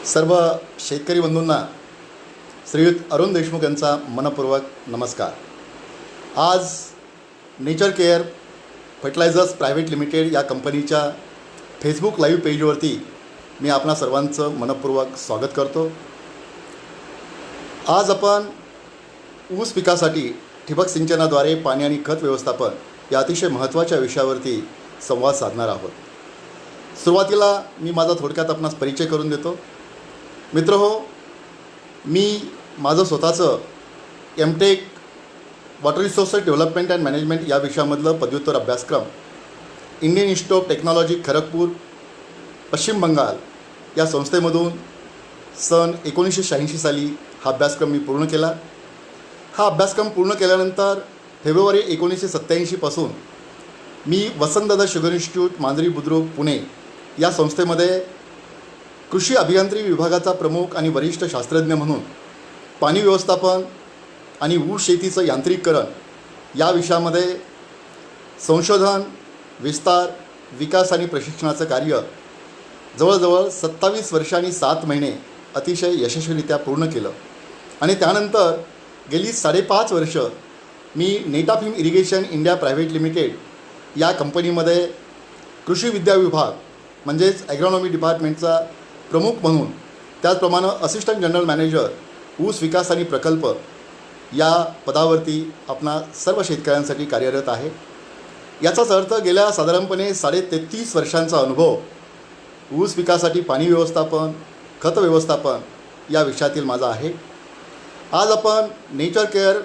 सर्व शेतकरी बंधूंना श्रीयुत अरुण देशमुख यांचा मनपूर्वक नमस्कार। आज nature care fertilizers private limited या कंपनीच्या फेसबुक लाईव्ह पेजवरती मी आपणा सर्वांचं मनपूर्वक स्वागत करतो। आज आपण ऊस पिकासाठी ठिबक सिंचनाद्वारे पाणी आणि खत व्यवस्थापन या अतिशय महत्त्वाच्या विषयावरती संवाद साधणार आहोत। सुरुवातीला मी माझा थोडक्यात आपणास परिचय करून देतो। मित्रहो, मी माझं स्वतःचं MTech water resources development and management या विषयामधलं पदव्युत्तर अभ्यासक्रम Indian Institute of Technology Kharagpur Paschim Bengal या संस्थेमधून सन 1986 साली हा अभ्यासक्रम मी पूर्ण केला। हा अभ्यासक्रम पूर्ण केल्यानंतर फेब्रुवारी 1987 पासून मी वसंतदादा शुगर इन्स्टिट्यूट मांजरी बुद्रुक पुणे या संस्थेमध्ये कृषी अभियांत्रिकी विभागाचा प्रमुख आणि वरिष्ठ शास्त्रज्ञ म्हणून पाणी व्यवस्थापन आणि ऊस शेतीचं यांत्रिकीकरण या विषयामध्ये संशोधन, विस्तार, विकास आणि प्रशिक्षणाचं कार्य जवळजवळ 27 वर्ष आणि 7 महिने अतिशय यशस्वीरित्या पूर्ण केलं। आणि त्यानंतर गेली 5.5 वर्ष मी Netafim irrigation India private limited या कंपनीमध्ये कृषी विद्या विभाग म्हणजेच ॲग्रॉनॉमी डिपार्टमेंटचा प्रमुख म्हणून, त्याचप्रमाणे असिस्टंट जनरल मॅनेजर ऊस विकास आणि प्रकल्प या पदावरती आपणा सर्व शेतकऱ्यांसाठी कार्यरत आहे। याचाच अर्थ गेल्या साधारणपणे 33.5 वर्षांचा अनुभव ऊस पिकासाठी पाणी व्यवस्थापन, खत व्यवस्थापन या विषयातील माझा आहे। आज आपण nature care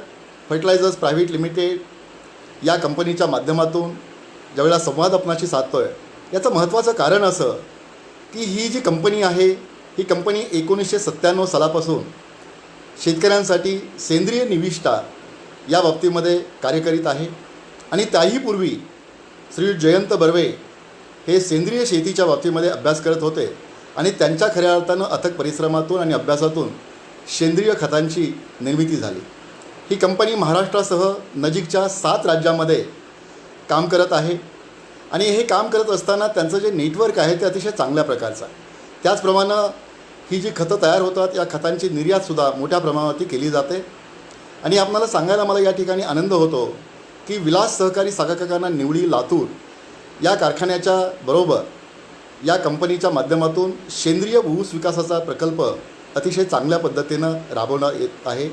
fertilizers private limited या कंपनीच्या माध्यमातून ज्यावेळेला संवाद आपणाशी साधतो आहे, याचं महत्त्वाचं कारण असं की ही जी कंपनी आहे, ही कंपनी 1997 सालापासून शेतकऱ्यांसाठी सेंद्रिय निविष्ठा या बाबतीमध्ये कार्य करीत आहे। आणि त्याही पूर्वी श्री जयंत बर्वे हे सेंद्रिय शेतीच्या बाबतीमध्ये अभ्यास करत होते आणि त्यांच्या खऱ्या अर्थानं अथक परिश्रमातून आणि अभ्यासातून सेंद्रिय खतांची निर्मिती झाली। ही कंपनी महाराष्ट्रासह नजीकच्या 7 राज्यांमध्ये काम करत आहे आणि हे काम करत असताना त्यांचं जे नेटवर्क आहे ते अतिशय चांगल्या प्रकारचं आहे। त्याचप्रमाणे ही जी खतं तयार होतात या खतांची निर्यातसुद्धा मोठ्या प्रमाणावरती केली जाते। आणि आपल्याला सांगायला मला या ठिकाणी आनंद होतो की विलास सहकारी साखर कारखाना निवडी लातूर या कारखान्याच्या बरोबर या कंपनीच्या माध्यमातून सेंद्रिय ऊस विकासाचा प्रकल्प अतिशय चांगल्या पद्धतीनं राबवण्यात येत आहे।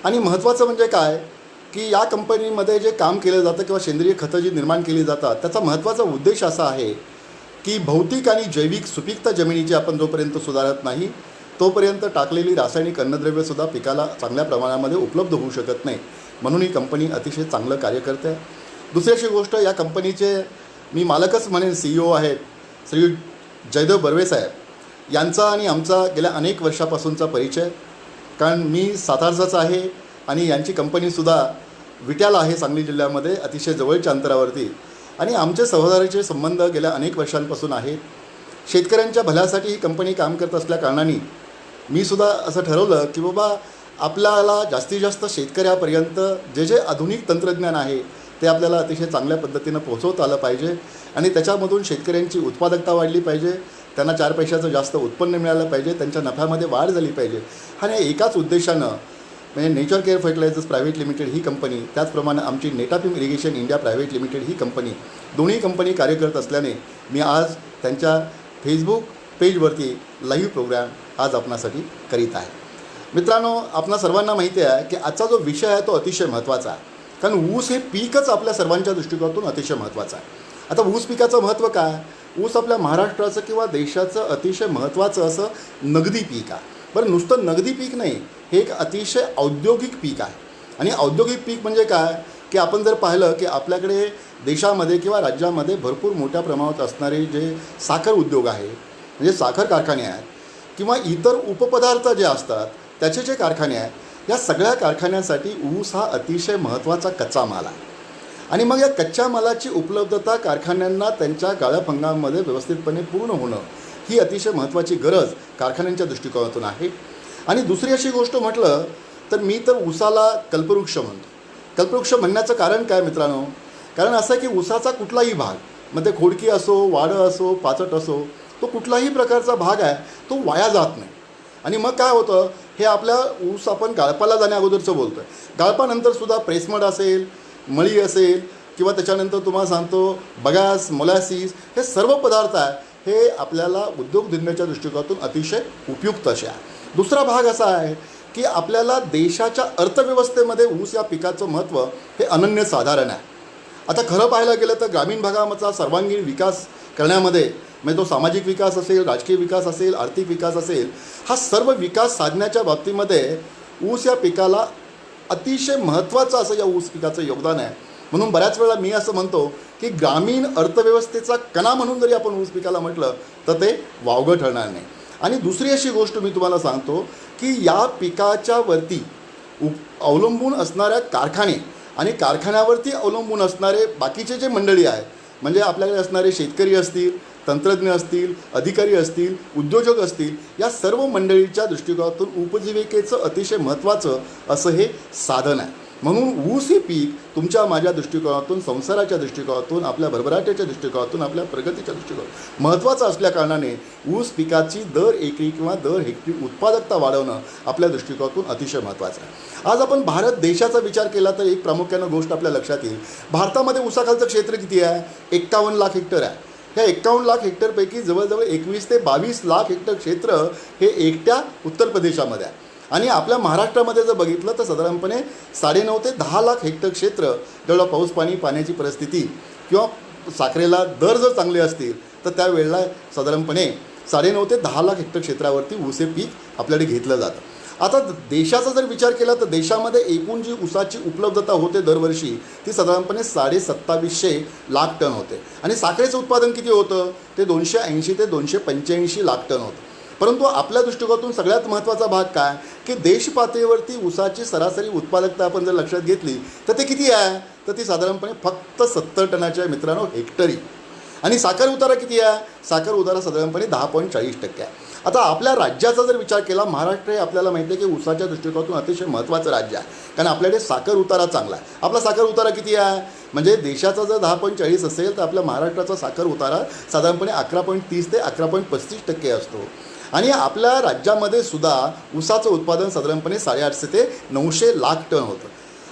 आणि महत्त्वाचं म्हणजे काय की या कंपनीमध्ये जे काम केलं जातं किंवा सेंद्रिय खतं जी निर्माण केली जातात, त्याचा महत्त्वाचा उद्देश असा आहे की भौतिक आणि जैविक सुपीकता जमिनीची आपण जोपर्यंत सुधारत नाही तोपर्यंत टाकलेली रासायनिक अन्नद्रव्यसुद्धा पिकाला चांगल्या प्रमाणामध्ये उपलब्ध होऊ शकत नाही। म्हणून ही कंपनी अतिशय चांगलं कार्य करते। दुसरी अशी गोष्ट, या कंपनीचे मी मालकच म्हणेन, CEO आहेत श्री जयदेव बर्वे साहेब यांचा आणि आमचा गेल्या अनेक वर्षापासूनचा परिचय। कारण मी सातारचाच आहे आणि यांची कंपनीसुद्धा विट्याला आहे सांगली जिल्ह्यामध्ये अतिशय जवळच्या अंतरावरती। आणि आमचे सहकार्याचे संबंध गेल्या अनेक वर्षांपासून आहेत। शेतकऱ्यांच्या भल्यासाठी ही कंपनी काम करत असल्या कारणाने मी सुद्धा असं ठरवलं की बाबा आपल्याला जास्तीत जास्त शेतकऱ्यापर्यंत जे जे आधुनिक तंत्रज्ञान आहे ते आपल्याला अतिशय चांगल्या पद्धतीनं पोहोचवता आलं पाहिजे आणि त्याच्यामधून शेतकऱ्यांची उत्पादकता वाढली पाहिजे, त्यांना 4 पैशाचं जास्त उत्पन्न मिळालं पाहिजे, त्यांच्या नफ्यामध्ये वाढ झाली पाहिजे। आणि एकाच उद्देशानं म्हणजे nature care fertilizers private limited ही कंपनी, त्याचप्रमाणे आमची Netafim irrigation India private limited ही कंपनी, दोन्ही कंपनी कार्य करत असल्याने मी आज त्यांच्या फेसबुक पेजवरती लाईव्ह प्रोग्राम आज आपणासाठी करीत आहे। मित्रांनो, आपणा सर्वांना माहिती आहे की आजचा जो विषय आहे तो अतिशय महत्त्वाचा आहे। कारण ऊस हे पीकच आपल्या सर्वांच्या दृष्टिकोनातून अतिशय महत्त्वाचं आहे। आता ऊस पिकाचं महत्त्व काय? ऊस आपल्या महाराष्ट्राचं किंवा देशाचं अतिशय महत्त्वाचं असं नगदी पीक आहे। बरं, नुसतं नगदी पीक नाही, हे एक अतिशय औद्योगिक पीक आहे। आणि औद्योगिक पीक म्हणजे काय की आपण जर पाहिलं की आपल्याकडे देशामध्ये किंवा राज्यामध्ये भरपूर मोठ्या प्रमाणात असणारे जे साखर उद्योग आहे, म्हणजे साखर कारखाने आहेत किंवा इतर उपपदार्थ जे असतात त्याचे जे कारखाने आहेत, या सगळ्या कारखान्यांसाठी ऊस हा अतिशय महत्त्वाचा कच्चा माल आहे। आणि मग या कच्च्या मालाची उपलब्धता कारखान्यांना त्यांच्या गाळप हंगामामध्ये व्यवस्थितपणे पूर्ण होणं ही अतिशय महत्त्वाची गरज कारखान्यांच्या दृष्टिकोनातून आहे। आणि दुसरी अशी गोष्ट म्हटलं तर मी तर ऊसाला कल्पवृक्ष म्हणतो। कल्पवृक्ष म्हणण्याचं कारण काय मित्रांनो? कारण असं की ऊसाचा कुठलाही भाग, मग ते खोडकी असो, वाडं असो, पाचट असो, तो कुठलाही प्रकारचा भाग आहे तो वाया जात नाही. आणि मग काय होतं, हे आपल्या ऊस आपण गाळपाला जाण्या अगोदरचं बोलतो आहे. गाळपानंतरसुद्धा प्रेसमड असेल, मळी असेल किंवा त्याच्यानंतर तुम्हाला सांगतो बगास, मोलॅसिस, हे सर्व पदार्थ आहे हे आपल्याला उद्योगधंद्याच्या दृष्टिकोनातून अतिशय उपयुक्त असे आहे. दुसरा भाग असा आहे की आपल्याला देशाच्या अर्थव्यवस्थेमध्ये ऊस या पिकाचं महत्त्व हे अनन्यसाधारण आहे. आता खरं पाहायला गेलं तर ग्रामीण भागामधला सर्वांगीण विकास करण्यामध्ये, म्हणजे तो सामाजिक विकास असेल, राजकीय विकास असेल, आर्थिक विकास असेल, हा सर्व विकास साधण्याच्या बाबतीमध्ये ऊस या पिकाला अतिशय महत्त्वाचं असं या ऊस पिकाचं योगदान आहे. म्हणून बऱ्याच वेळा मी असं म्हणतो की ग्रामीण अर्थव्यवस्थेचा कणा म्हणून जरी आपण ऊस पिकाला म्हटलं तर ते वावगं ठरणार नाही. आणि दुसरी अशी गोष्ट मी तुम्हाला सांगतो की या पिकाच्या वरती अवलंबून असणाऱ्या कारखाने आणि कारखान्यावरती अवलंबून असणारे बाकीचे जे मंडळी आहेत, म्हणजे आपल्याकडे असणारे शेतकरी असतील, तंत्रज्ञ असतील, अधिकारी असतील, उद्योजक असतील, या सर्व मंडळीच्या दृष्टिकोनातून उपजीविकेचं अतिशय महत्त्वाचं असं हे साधन आहे. म्हणून ऊस हे पीक तुमच्या माझ्या दृष्टिकोनातून, संसाराच्या दृष्टिकोनातून, आपल्या भरभराट्याच्या दृष्टिकोनातून, आपल्या प्रगतीच्या दृष्टिकोनातून महत्त्वाचं असल्याकारणाने ऊस पिकाची दर एकरी किंवा दर हेक्टरी उत्पादकता वाढवणं आपल्या दृष्टिकोनातून अतिशय महत्त्वाचं आहे. आज आपण भारत देशाचा विचार केला तर एक प्रामुख्यानं गोष्ट आपल्या लक्षात येईल. भारतामध्ये ऊसाखालचं क्षेत्र किती आहे? 51 लाख हेक्टर आहे. ह्या 51 लाख हेक्टरपैकी जवळजवळ 21 ते 22 लाख हेक्टर क्षेत्र हे एकट्या उत्तर प्रदेशामध्ये आहे. आणि आपल्या महाराष्ट्रामध्ये जर बघितलं तर साधारणपणे 9.5 ते 10 लाख हेक्टर क्षेत्र, जेवढा पाण्याची परिस्थिती किंवा साखरेला दर जर चांगले असतील तर त्यावेळेला साधारणपणे 9.5 ते 10 लाख हेक्टर क्षेत्रावरती ऊस हे पीक आपल्याकडे घेतलं जातं. आता देशाचा जर विचार केला तर देशामध्ये एकूण जी ऊसाची उपलब्धता होते दरवर्षी ती साधारणपणे 2750 लाख टन होते. आणि साखरेचं उत्पादन किती होतं? ते 280 ते 285 लाख टन होतं. परंतु आपल्या दृष्टिकोनातून सगळ्यात महत्त्वाचा भाग काय की देश पातळीवरती ऊसाची सरासरी उत्पादकता आपण जर लक्षात घेतली तर ते किती आहे? तर ती साधारणपणे फक्त 70 टनाच्या मित्रांनो हेक्टरी. आणि साखर उतारा किती आहे? साखर उतारा साधारणपणे 10.40% आहे. आता आपल्या राज्याचा जर विचार केला, महाराष्ट्र हे आपल्याला माहिती आहे की ऊसाच्या दृष्टिकोनातून अतिशय महत्त्वाचं राज्य आहे, कारण आपल्याकडे साखर उतारा चांगला आहे. आपला साखर उतारा किती आहे? म्हणजे देशाचा जर 10.40 असेल तर आपल्या महाराष्ट्राचा साखर उतारा साधारणपणे 11.30 ते 11.35% असतो. आणि आपल्या राज्यामध्ये सुद्धा ऊसाचं उत्पादन साधारणपणे 850 ते 900 लाख टन होतं.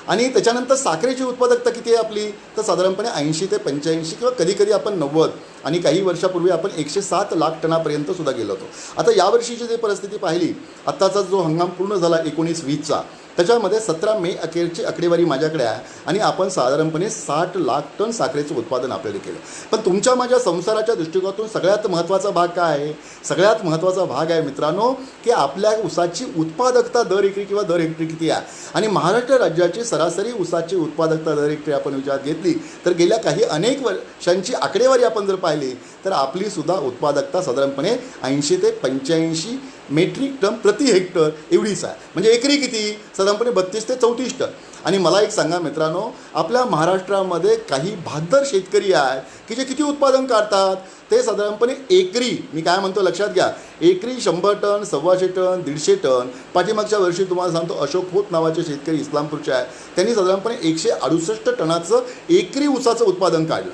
आणि त्याच्यानंतर साखरेची उत्पादकता किती आहे आपली? तर साधारणपणे 80 ते 85 किंवा कधीकधी आपण 90 आणि काही वर्षापूर्वी आपण 107 लाख टनापर्यंत सुद्धा गेलो होतो. आता यावर्षीची जी परिस्थिती पाहिली, आत्ताचा जो हंगाम पूर्ण झाला 19-20चा, त्याच्यामध्ये 17 मे अखेरची आकडेवारी माझ्याकडे आहे आणि आपण साधारणपणे 60 लाख टन साखरेचं उत्पादन आपल्याला केलं. पण तुमच्या माझ्या संसाराच्या दृष्टिकोनातून सगळ्यात महत्त्वाचा भाग काय आहे? सगळ्यात महत्त्वाचा भाग आहे मित्रांनो की आपल्या ऊसाची उत्पादकता दर एकरी किंवा दर हेक्टरी किती आहे. आणि महाराष्ट्र राज्याची सरासरी ऊसाची उत्पादकता दर हेक्टरी आपण विचारात घेतली तर गेल्या काही अनेक वर्षांची आकडेवारी आपण जर पाहिली तर आपलीसुद्धा उत्पादकता साधारणपणे 80 ते 85 मेट्रिक टन प्रति हेक्टर एवढीच आहे. म्हणजे एकरी किती? साधारणपणे 32 ते 34 टन. आणि मला एक सांगा मित्रांनो, आपल्या महाराष्ट्रामध्ये काही बहाद्दर शेतकरी आहेत की जे किती उत्पादन काढतात? ते साधारणपणे एकरी, मी काय म्हणतो लक्षात घ्या, एकरी 100 टन, 125 टन, 150 टन. पाठीमागच्या वर्षी तुम्हाला सांगतो अशोक खोत नावाचे शेतकरी इस्लामपूरचे आहे, त्यांनी साधारणपणे 168 टनाचं एकरी ऊसाचं उत्पादन काढलं.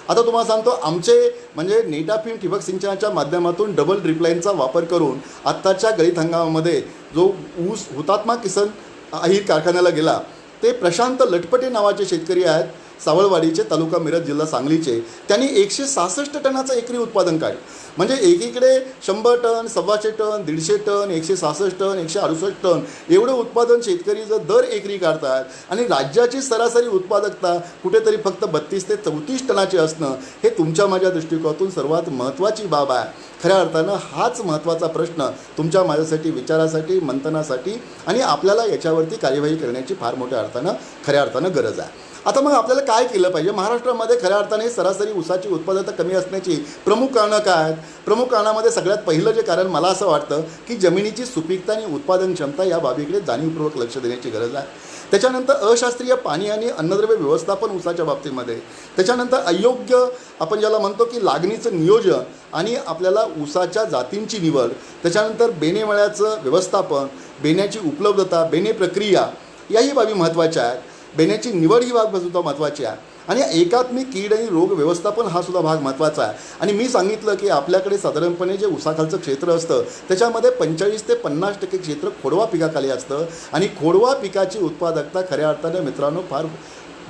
आता तुम्हाला सांगतो आमचे म्हणजे नेटाफिम ठिबक सिंचनाच्या माध्यमातून डबल ड्रिपलाईनचा वापर करून आत्ताच्या गळीत हंगामामध्ये जो ऊस हुतात्मा किसन अहिर कारखान्याला गेला, ते प्रशांत लटपटे नावाचे शेतकरी आहेत, सावळवाडीचे, तालुका मिरज, जिल्हा सांगलीचे. त्यांनी 166 टनाचं एकरी उत्पादन काढलं. म्हणजे एकीकडे 100 tonne, 125 tonne, 150 tonne, 166 tonne, 168 tonne एवढं उत्पादन शेतकरी जर दर एकरी काढतात आणि राज्याची सरासरी उत्पादकता कुठेतरी फक्त 32 ते 34 टनाची असणं, हे तुमच्या माझ्या दृष्टिकोनातून सर्वात महत्त्वाची बाब आहे. खऱ्या अर्थानं हाच महत्त्वाचा प्रश्न तुमच्या माझ्यासाठी, विचारासाठी, मंथनासाठी आणि आपल्याला याच्यावरती कार्यवाही करण्याची फार मोठ्या अर्थानं, खऱ्या अर्थानं गरज आहे. आता मग आपल्याला काय केलं पाहिजे? महाराष्ट्रामध्ये खऱ्या अर्थाने सरासरी ऊसाची उत्पादकता कमी असण्याची प्रमुख कारणं काय आहेत? प्रमुख कारणामध्ये सगळ्यात पहिलं जे कारण मला असं वाटतं की जमिनीची सुपीकता आणि उत्पादन क्षमता या बाबीकडे जाणीवपूर्वक लक्ष देण्याची गरज आहे. त्याच्यानंतर अशास्त्रीय पाणी आणि अन्नद्रव्य व्यवस्थापन ऊसाच्या बाबतीमध्ये. त्याच्यानंतर अयोग्य आपण ज्याला म्हणतो की लागणीचं नियोजन आणि आपल्याला ऊसाच्या जातींची निवड. त्याच्यानंतर बेनेमळ्याचं व्यवस्थापन, बेण्याची उपलब्धता, बेणे प्रक्रिया, याही बाबी महत्त्वाच्या आहेत. बेण्याची निवड ही बाबसुद्धा महत्त्वाची आहे. आणि एकात्मिक कीड आणि रोग व्यवस्थापन हा सुद्धा भाग महत्त्वाचा आहे. आणि मी सांगितलं की आपल्याकडे साधारणपणे जे ऊसाखालचं क्षेत्र असतं त्याच्यामध्ये 45 ते 50% क्षेत्र खोडवा पिकाखाली असतं आणि खोडवा पिकाची उत्पादकता खऱ्या अर्थाने मित्रांनो फार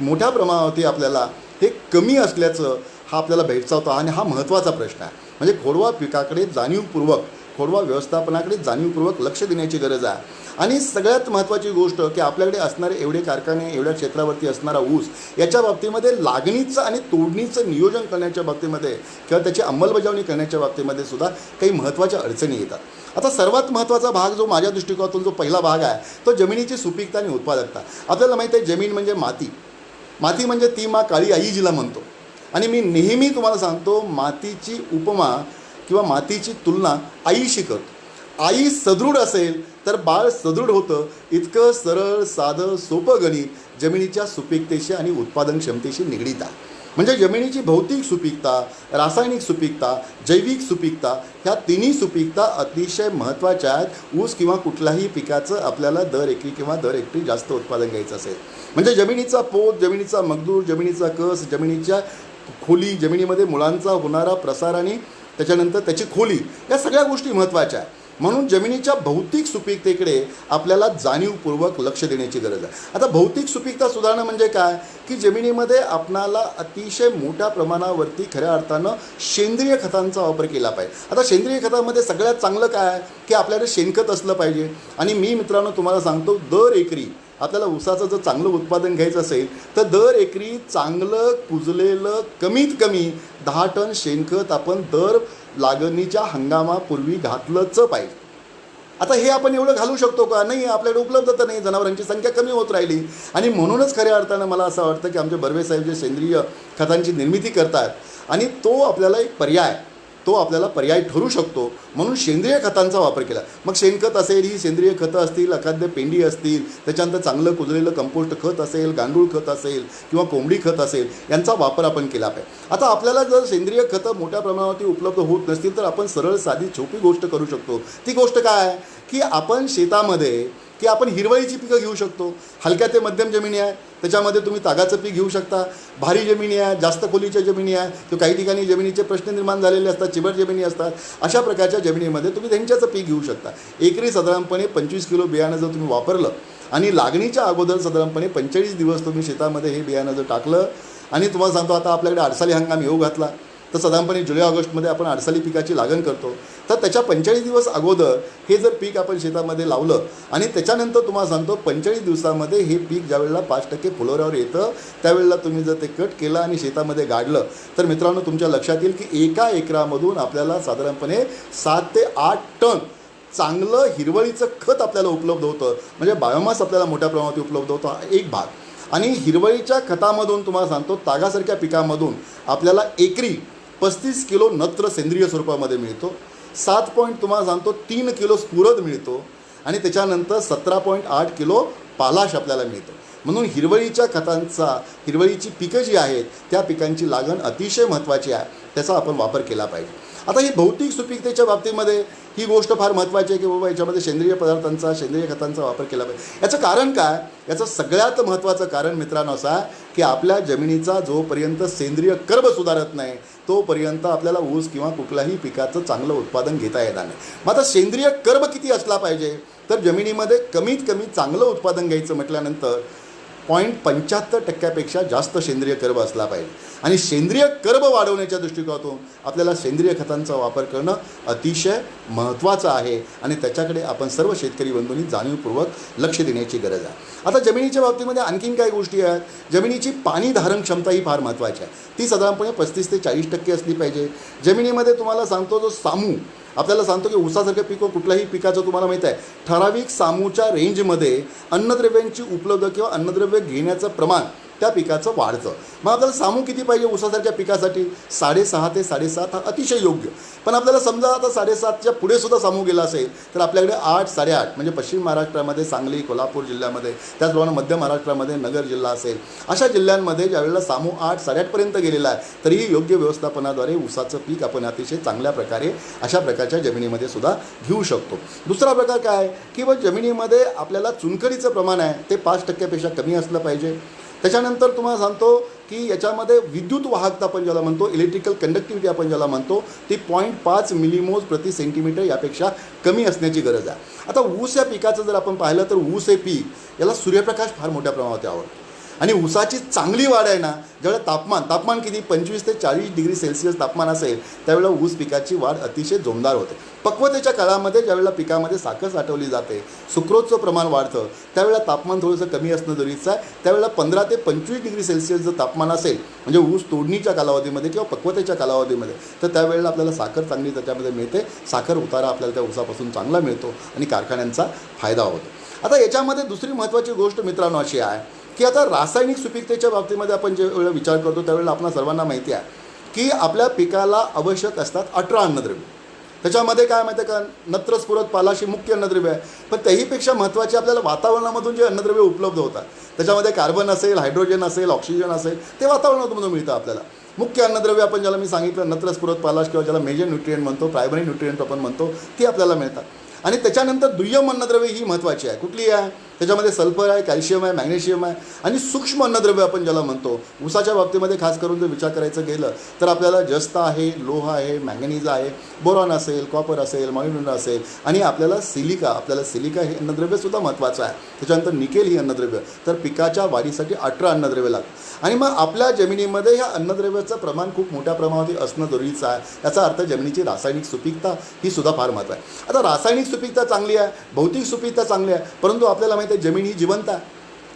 मोठ्या प्रमाणावरती आपल्याला हे कमी असल्याचं हा आपल्याला भेडसावतो आणि हा महत्त्वाचा प्रश्न आहे. म्हणजे खोडवा पिकाकडे जाणीवपूर्वक खोडवा व्यवस्थापनाकडे जाणीवपूर्वक लक्ष देण्याची गरज आहे. आणि सगळ्यात महत्त्वाची गोष्ट की आपल्याकडे असणारे एवढे कारखाने एवढ्या क्षेत्रावरती असणारा ऊस याच्या बाबतीमध्ये लागणीचं आणि तोडणीचं नियोजन करण्याच्या बाबतीमध्ये किंवा त्याची अंमलबजावणी करण्याच्या बाबतीमध्ये सुद्धा काही महत्त्वाच्या अडचणी येतात. आता सर्वात महत्त्वाचा भाग जो माझ्या दृष्टिकोनातून जो पहिला भाग आहे तो जमिनीची सुपीकता आणि उत्पादकता. आपल्याला माहीत आहे जमीन म्हणजे माती म्हणजे ती मा काळी आई जिला म्हणतो. आणि मी नेहमी तुम्हाला सांगतो मातीची उपमा किंवा मातीची तुलना आईशी करतो. आई सदृढ असेल तर बाळ सदृढ होतं. इतकं सरळ साधं सोपं गणित जमिनीच्या सुपीकतेशी आणि उत्पादन क्षमतेशी निगडीत आहे. म्हणजे जमिनीची भौतिक सुपीकता, रासायनिक सुपीकता, जैविक सुपीकता ह्या तिन्ही सुपीकता अतिशय महत्त्वाच्या आहेत. ऊस किंवा कुठल्याही पिकाचं आपल्याला दर एकरी किंवा दर हेक्टरी जास्त उत्पादन घ्यायचं असेल म्हणजे जमिनीचा पोत, जमिनीचा मगदूर, जमिनीचा कस, जमिनीच्या खोली, जमिनीमध्ये मुळांचा होणारा प्रसार आणि त्याच्यानंतर त्याची खोली या सगळ्या गोष्टी महत्त्वाच्या आहेत. म्हणून जमिनीच्या भौतिक सुपीकतेकडे आपल्याला जाणीवपूर्वक लक्ष देण्याची गरज आहे. आता भौतिक सुपीकता सुधारणं म्हणजे काय की जमिनीमध्ये आपणाला अतिशय मोठ्या प्रमाणावरती खऱ्या अर्थानं सेंद्रिय खतांचा वापर केला पाहिजे. आता सेंद्रिय खतामध्ये सगळ्यात चांगलं काय की आपल्याकडे शेणखत असलं पाहिजे. आणि मी मित्रांनो तुम्हाला सांगतो दर एकरी आपल्याला ऊसाचं जर चांगलं उत्पादन घ्यायचं असेल तर दर एकरी चांगलं कुजलेलं कमीत कमी 10 टन शेणखत आपण दर लागणीच्या हंगामापूर्वी घातलंच पाहिजे. आता हे आपण एवढं घालू शकतो का? नाही, आपल्याकडे उपलब्धता नाही, जनावरांची संख्या कमी होत राहिली. आणि म्हणूनच खऱ्या अर्थानं मला असं वाटतं की आमचे बर्वे साहेब जे सेंद्रिय खतांची निर्मिती करतात आणि तो आपल्याला एक पर्याय ठरू शकतो म्हणून सेंद्रिय खतांचा वापर केला. मग शेणखत असेल, ही सेंद्रिय खतं असतील, एखाद्या पेंडी असतील, त्याच्यानंतर चांगलं कुजलेलं कंपोस्ट खत असेल, गांडूळ खत असेल किंवा कोंबडी खत असेल यांचा वापर आपण केला पाहिजे. आता आपल्याला जर सेंद्रिय खतं मोठ्या प्रमाणावरती उपलब्ध होत नसतील तर आपण सरळ साधी सोपी गोष्ट करू शकतो. ती गोष्ट काय आहे की आपण शेतामध्ये की आपण हिरवळीची पिकं घेऊ शकतो. हलक्या ते मध्यम जमिनी आहे त्याच्यामध्ये तुम्ही तागाचं पीक घेऊ शकता. भारी जमिनी आहे, जास्त खोलीच्या जमिनी आहे, तो काही ठिकाणी जमिनीचे प्रश्न निर्माण झालेले असतात, चिबट जमिनी असतात, अशा प्रकारच्या जमिनीमध्ये तुम्ही त्यांच्याचं पीक घेऊ शकता. एकरी साधारणपणे 25 किलो बियाणं जर तुम्ही वापरलं आणि लागणीच्या अगोदर साधारणपणे 45 दिवस तुम्ही शेतामध्ये हे बियाणं जर टाकलं आणि तुम्हाला सांगतो आता आपल्याकडे आडसाली हंगाम येऊ घातला तर साधारणपणे जुलै ऑगस्टमध्ये आपण आडसाली पिकाची लागण करतो. तर त्याच्या 45 दिवस अगोदर हे जर पीक आपण शेतामध्ये लावलं आणि त्याच्यानंतर तुम्हाला सांगतो 45 दिवसामध्ये हे पीक ज्यावेळेला 5% फुलोऱ्यावर येतं त्यावेळेला तुम्ही जर ते कट केलं आणि शेतामध्ये गाडलं तर मित्रांनो तुमच्या लक्षात येईल की एका एकरामधून आपल्याला साधारणपणे 7 ते 8 टन चांगलं हिरवळीचं खत आपल्याला उपलब्ध होतं. म्हणजे बायोमास आपल्याला मोठ्या प्रमाणात उपलब्ध होतो, हा एक भाग. आणि हिरवळीच्या खतामधून तुम्हाला सांगतो तागासारख्या पिकामधून आपल्याला एकरी 35 किलो नत्र सेंद्रिय स्वरूपामध्ये मिळतो. 7 तुम्हाला सांगतो 3 किलो स्फुरद मिळतो आणि त्याच्यानंतर 17.8 किलो पालाश आपल्याला मिळतो. म्हणून हिरवळीच्या हिरवळीची पिकं जी आहेत त्या पिकांची लागण अतिशय महत्त्वाची आहे, त्याचा आपण वापर केला पाहिजे. आता ही भौतिक सुपीकतेच्या बाबतीमध्ये ही गोष्ट फार महत्त्वाची आहे की बाबा याच्यामध्ये सेंद्रिय पदार्थांचा, सेंद्रिय खतांचा वापर केला पाहिजे. याचं कारण काय? याचं सगळ्यात महत्त्वाचं कारण मित्रांनो असं आहे की आपल्या जमिनीचा जोपर्यंत सेंद्रिय कर्ब सुधारत नाही तोपर्यंत आपल्याला ऊस किंवा कुठल्याही पिकाचं चांगलं उत्पादन घेता येणार नाही. मग आता सेंद्रिय कर्ब किती असला पाहिजे तर जमिनीमध्ये कमीत कमी चांगलं उत्पादन घ्यायचं म्हटल्यानंतर 0.75% जास्त सेंद्रिय कर्ब असला पाहिजे. आणि सेंद्रिय कर्ब वाढवण्याच्या दृष्टिकोनातून आपल्याला सेंद्रिय खतांचा वापर करणं अतिशय महत्त्वाचं आहे आणि त्याच्याकडे आपण सर्व शेतकरी बंधूंनी जाणीवपूर्वक लक्ष देण्याची गरज आहे. आता जमिनीच्या बाबतीमध्ये आणखीन काही गोष्टी आहेत. जमिनीची पाणी धारण क्षमता ही फार महत्त्वाची आहे. ती साधारणपणे 35 ते 40% असली पाहिजे. जमिनीमध्ये तुम्हाला सांगतो जो सामू आपल्याला सांगतो की ऊसासारख्या पिकं कुठल्याही पिकाचं तुम्हाला माहीत आहे ठराविक सामूच्या रेंजमध्ये अन्नद्रव्यांची उपलब्ध किंवा अन्नद्रव्य घेण्याचं प्रमाण त्या पिकाचं वाढतं. मग आपल्याला सामू किती पाहिजे ऊसासारख्या पिकासाठी? 6.5 ते 7.5 हा अतिशय योग्य. पण आपल्याला समजा आता 7.5च्या पुढे सुद्धा सामू गेला असेल तर आपल्याकडे 8, 8.5 म्हणजे पश्चिम महाराष्ट्रामध्ये सांगली, कोल्हापूर जिल्ह्यामध्ये, त्याचप्रमाणे मध्य महाराष्ट्रामध्ये नगर जिल्हा असेल, अशा जिल्ह्यांमध्ये ज्यावेळेला सामू 8, 8.5पर्यंत गेलेला आहे तरीही योग्य व्यवस्थापनाद्वारे ऊसाचं पीक आपण अतिशय चांगल्या प्रकारे अशा प्रकारच्या जमिनीमध्ये सुद्धा घेऊ शकतो. दुसरा प्रकार काय की जमिनीमध्ये आपल्याला चुनखडीचं प्रमाण आहे ते 5%पेक्षा कमी असलं पाहिजे. त्याच्यानंतर तुम्हाला सांगतो की याच्यामध्ये विद्युत वाहकता आपण ज्याला म्हणतो, इलेक्ट्रिकल कंडक्टिव्हिटी आपण ज्याला म्हणतो, ती 0.5 मिलीमोल प्रति सेंटीमीटर यापेक्षा कमी असण्याची गरज आहे. आता ऊस या पिकाचं जर आपण पाहिलं तर ऊस हे पीक याला सूर्यप्रकाश फार मोठ्या प्रमाणात आवडतो. आणि ऊसाची चांगली वाढ आहे ना, ज्यावेळेला तापमान किती 25 ते 40 डिग्री सेल्सिअस तापमान असेल त्यावेळेला ऊस पिकाची वाढ अतिशय जोमदार होते. पक्वतेच्या काळामध्ये ज्यावेळेला पिकामध्ये साखर साठवली जाते, सुक्रोजचं प्रमाण वाढतं, त्यावेळेला तापमान थोडंसं कमी असणं जरुरीचं आहे. त्यावेळेला 15 ते 25 डिग्री सेल्सिअस जर तापमान असेल म्हणजे ऊस तोडणीच्या कालावधीमध्ये किंवा पक्वतेच्या कालावधीमध्ये, तर त्यावेळेला आपल्याला साखर चांगली त्याच्यामध्ये मिळते. साखर उतारा आपल्याला त्या ऊसापासून चांगला मिळतो आणि कारखान्यांचा फायदा होतो. आता याच्यामध्ये दुसरी महत्त्वाची गोष्ट मित्रांनो अशी आहे की आता रासायनिक सुपीकतेच्या बाबतीमध्ये आपण जेवेळेला विचार करतो त्यावेळेला आपल्या सर्वांना माहिती आहे की आपल्या पिकाला आवश्यक असतात 18 अन्नद्रव्य. त्याच्यामध्ये काय माहिती आहे का, नत्र स्फुरद पालाशी मुख्य अन्नद्रव्य आहे, पण त्याहीपेक्षा महत्त्वाचे आपल्याला वातावरणामधून जे अन्नद्रव्य उपलब्ध होतात त्याच्यामध्ये कार्बन असेल, हायड्रोजन असेल, ऑक्सिजन असेल, ते वातावरणातून मिळतं आपल्याला. मुख्य अन्नद्रव्य आपण ज्याला मी सांगितलं नत्र स्फुरद पालाश किंवा ज्याला मेजर न्यूट्रिएंट म्हणतो, प्रायमरी न्यूट्रिएंट आपण म्हणतो, ती आपल्याला मिळतात. आणि त्याच्यानंतर दुय्यम अन्नद्रव्ये ही महत्त्वाची आहे. कुठली आहे? त्याच्यामध्ये सल्फर आहे, कॅल्शियम आहे, मॅग्नेशियम आहे आणि सूक्ष्म अन्नद्रव्य आपण ज्याला म्हणतो. ऊसाच्या बाबतीमध्ये खास करून जर विचार करायचं गेलं तर आपल्याला जस्त आहे, लोह आहे, मॅंगनीज आहे, बोरॉन असेल, कॉपर असेल, मॉलिब्डेनम असेल आणि आपल्याला सिलिका हे अन्नद्रव्यसुद्धा महत्त्वाचं आहे. त्याच्यानंतर निकेल ही अन्नद्रव्य. तर पिकाच्या वाढीसाठी 18 अन्नद्रव्य लागतात. आणि मग आपल्या जमिनीमध्ये ह्या अन्नद्रव्याचं प्रमाण खूप मोठ्या प्रमाणात असणं जरुरीचं आहे. याचा अर्थ जमिनीची रासायनिक सुपीकता ही सुद्धा फार महत्त्व आहे. आता रासायनिक सुपीकता चांगली आहे, भौतिक सुपीकता चांगली आहे, परंतु आपल्याला माहिती आहे जमीन ही जिवंत आहे.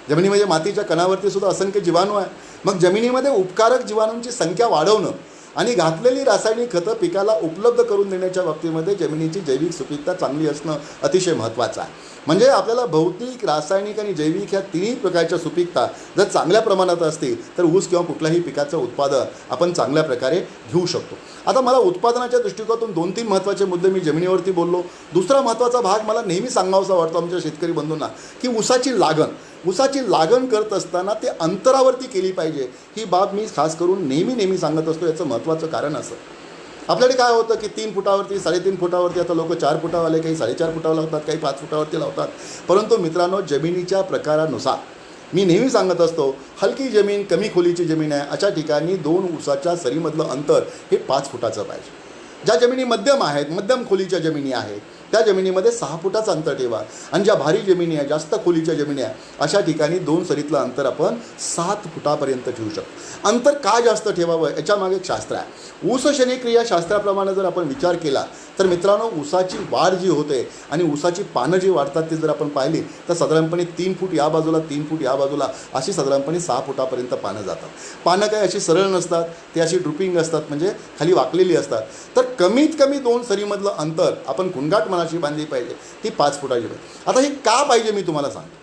जमिनीमध्ये मातीच्या कणावरती सुद्धा असंख्य जीवाणू आहे. मग जमिनीमध्ये उपकारक जीवाणूंची संख्या वाढवणं आणि घातलेली रासायनिक खतं पिकाला उपलब्ध करून देण्याच्या बाबतीमध्ये जमिनीची जैविक सुपीकता चांगली असणं अतिशय महत्त्वाचं आहे. म्हणजे आपल्याला भौतिक, रासायनिक आणि जैविक ह्या तिन्ही प्रकारच्या सुपीकता जर चांगल्या प्रमाणात असतील तर ऊस किंवा कुठल्याही पिकाचं उत्पादन आपण चांगल्या प्रकारे घेऊ शकतो. आता मला उत्पादनाच्या दृष्टिकोनातून 2-3 महत्त्वाचे मुद्दे मी जमिनीवरती बोललो. दुसरा महत्त्वाचा भाग मला नेहमी सांगावासा वाटतो आमच्या शेतकरी बंधूंना की ऊसाची लागण करत असताना ते अंतरावरती केली पाहिजे. ही बाब मी खास करून नेहमी सांगत असतो. याचं महत्त्वाचं कारण असं, आपल्याकडे काय होतं की 3 फुटावरती, 3.5 फुटावरती, आता लोक 4 फुटावाले, काही 4.5 फुटावर लावतात, काही 5 फुटावरती लावतात. परंतु मित्रांनो, जमिनीच्या प्रकारानुसार मी नेहमी सांगत असतो, हलकी जमीन, कमी खोलीची जमीन आहे अशा ठिकाणी 2 ऊसाच्या सरीमधलं अंतर हे 5 फुटाचं पाहिजे. ज्या जमिनी मध्यम आहेत, मध्यम खोलीच्या जमिनी आहेत, त्या जमिनीमध्ये 6 फुटाचं अंतर ठेवा. आणि ज्या भारी जमिनी आहे, जास्त खोलीच्या जमिनी आहे, अशा ठिकाणी 2 सरीतलं अंतर आपण 7 फुटापर्यंत ठेवू शकतो. अंतर का जास्त ठेवावं याच्यामागे एक शास्त्र आहे. ऊस शनीक्रिया शास्त्राप्रमाणे जर आपण विचार केला तर मित्रांनो, ऊसाची वाढ जी होते आणि ऊसाची पानं जी वाढतात ती जर आपण पाहिली तर साधारणपणे 3 फूट या बाजूला, 3 फूट या बाजूला, अशी साधारणपणे 6 फुटापर्यंत पानं जातात. पानं काय अशी सरळ नसतात, ती अशी ड्रुपिंग असतात, म्हणजे खाली वाकलेली असतात. तर कमीत कमी 2 सरीमधलं अंतर आपण कुंगाट मनाशी बांधली पाहिजे, ती 5 फुटाची पाहिजे. आता हे का पाहिजे मी तुम्हाला सांगतो.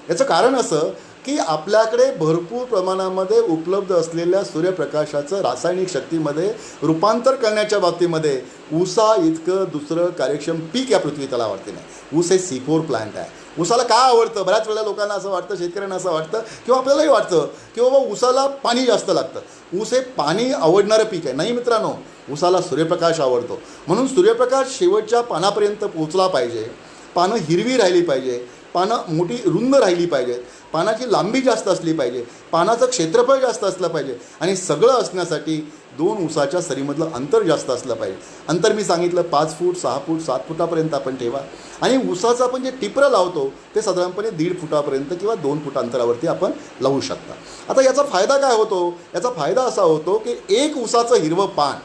याचं कारण असं की आपल्याकडे भरपूर प्रमाणामध्ये उपलब्ध असलेल्या सूर्यप्रकाशाचं रासायनिक शक्तीमध्ये रूपांतर करण्याच्या बाबतीमध्ये ऊसा इतकं दुसरं कार्यक्षम पीक या पृथ्वी तलावरती नाही. ऊस हे C4 प्लांट आहे. ऊसाला का आवडतं? बऱ्याच वेळेला लोकांना असं वाटतं, शेतकऱ्यांना असं वाटतं किंवा आपल्यालाही वाटतं की बाबा ऊसाला पाणी जास्त लागतं. ऊस हे पाणी आवडणारं पीक आहे. नाही मित्रांनो, ऊसाला सूर्यप्रकाश आवडतो. म्हणून सूर्यप्रकाश शेवटच्या पानापर्यंत पोहोचला पाहिजे, पानं हिरवी राहिली पाहिजे, पानं मोठी रुंद राहिली पाहिजेत, पानाची लांबी जास्त असली पाहिजे, पानाचं क्षेत्रफळ जास्त असलं पाहिजे आणि सगळं असण्यासाठी 2 ऊसाच्या सरीमधलं अंतर जास्त असलं पाहिजे. अंतर मी सांगितलं 5 फूट, 6 फूट, 7 फुटापर्यंत आपण ठेवा. आणि ऊसाचं आपण जे टिपरं लावतो ते साधारणपणे 1.5 फुटापर्यंत किंवा 2 फूट अंतरावरती आपण लावू शकता. आता याचा फायदा काय होतो? याचा फायदा असा होतो की एक ऊसाचं हिरवं पान,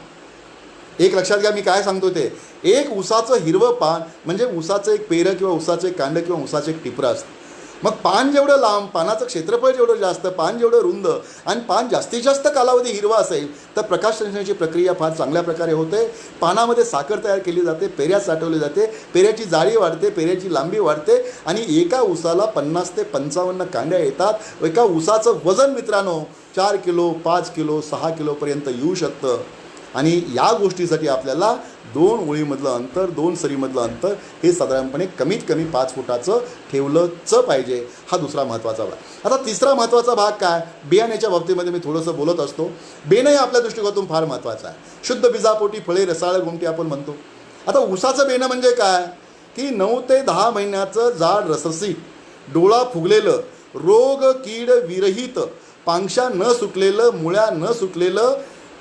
एक लक्षात घ्या मी काय सांगतो ते, एक ऊसाचं हिरवं पान म्हणजे ऊसाचं एक पेरं किंवा ऊसाचं एक कांड किंवा ऊसाचं एक टिपरं असतं. मग पान जेवढं लांब, पानाचं क्षेत्रफळ जेवढं जास्त, पान जेवढं रुंद आणि पान जास्तीत जास्त कालावधी हिरवा असेल तर प्रकाश संश्लेषणाची प्रक्रिया फार चांगल्या प्रकारे होते. पानामध्ये साखर तयार केली जाते, पेऱ्यात साठवली जाते, पेऱ्याची जाडी वाढते, पेऱ्याची लांबी वाढते आणि एका ऊसाला 50 ते 55 कांड्या येतात. एका ऊसाचं वजन मित्रांनो 4 किलो, 5 किलो, 6 किलोपर्यंत येऊ शकतं. आणि या गोष्टीसाठी आपल्याला 2 ओळीमधलं अंतर, 2 सरीमधलं अंतर हे साधारणपणे कमीत कमी 5 फुटाचं ठेवलंच पाहिजे. हा दुसरा महत्त्वाचा भाग. आता तिसरा महत्त्वाचा भाग काय? बियाण्याच्या बाबतीमध्ये मी थोडंसं बोलत असतो. बेणं हे आपल्या दृष्टिकोनातून फार महत्त्वाचं आहे. शुद्ध बीजापोटी फळे रसाळ गोमटी आपण म्हणतो. आता ऊसाचं बेणं म्हणजे काय की 9 ते 10 महिन्याचं जाड रससीत, डोळा फुगलेलं, रोग कीड विरहित, पांगशा न सुटलेलं, मुळ्या न सुटलेलं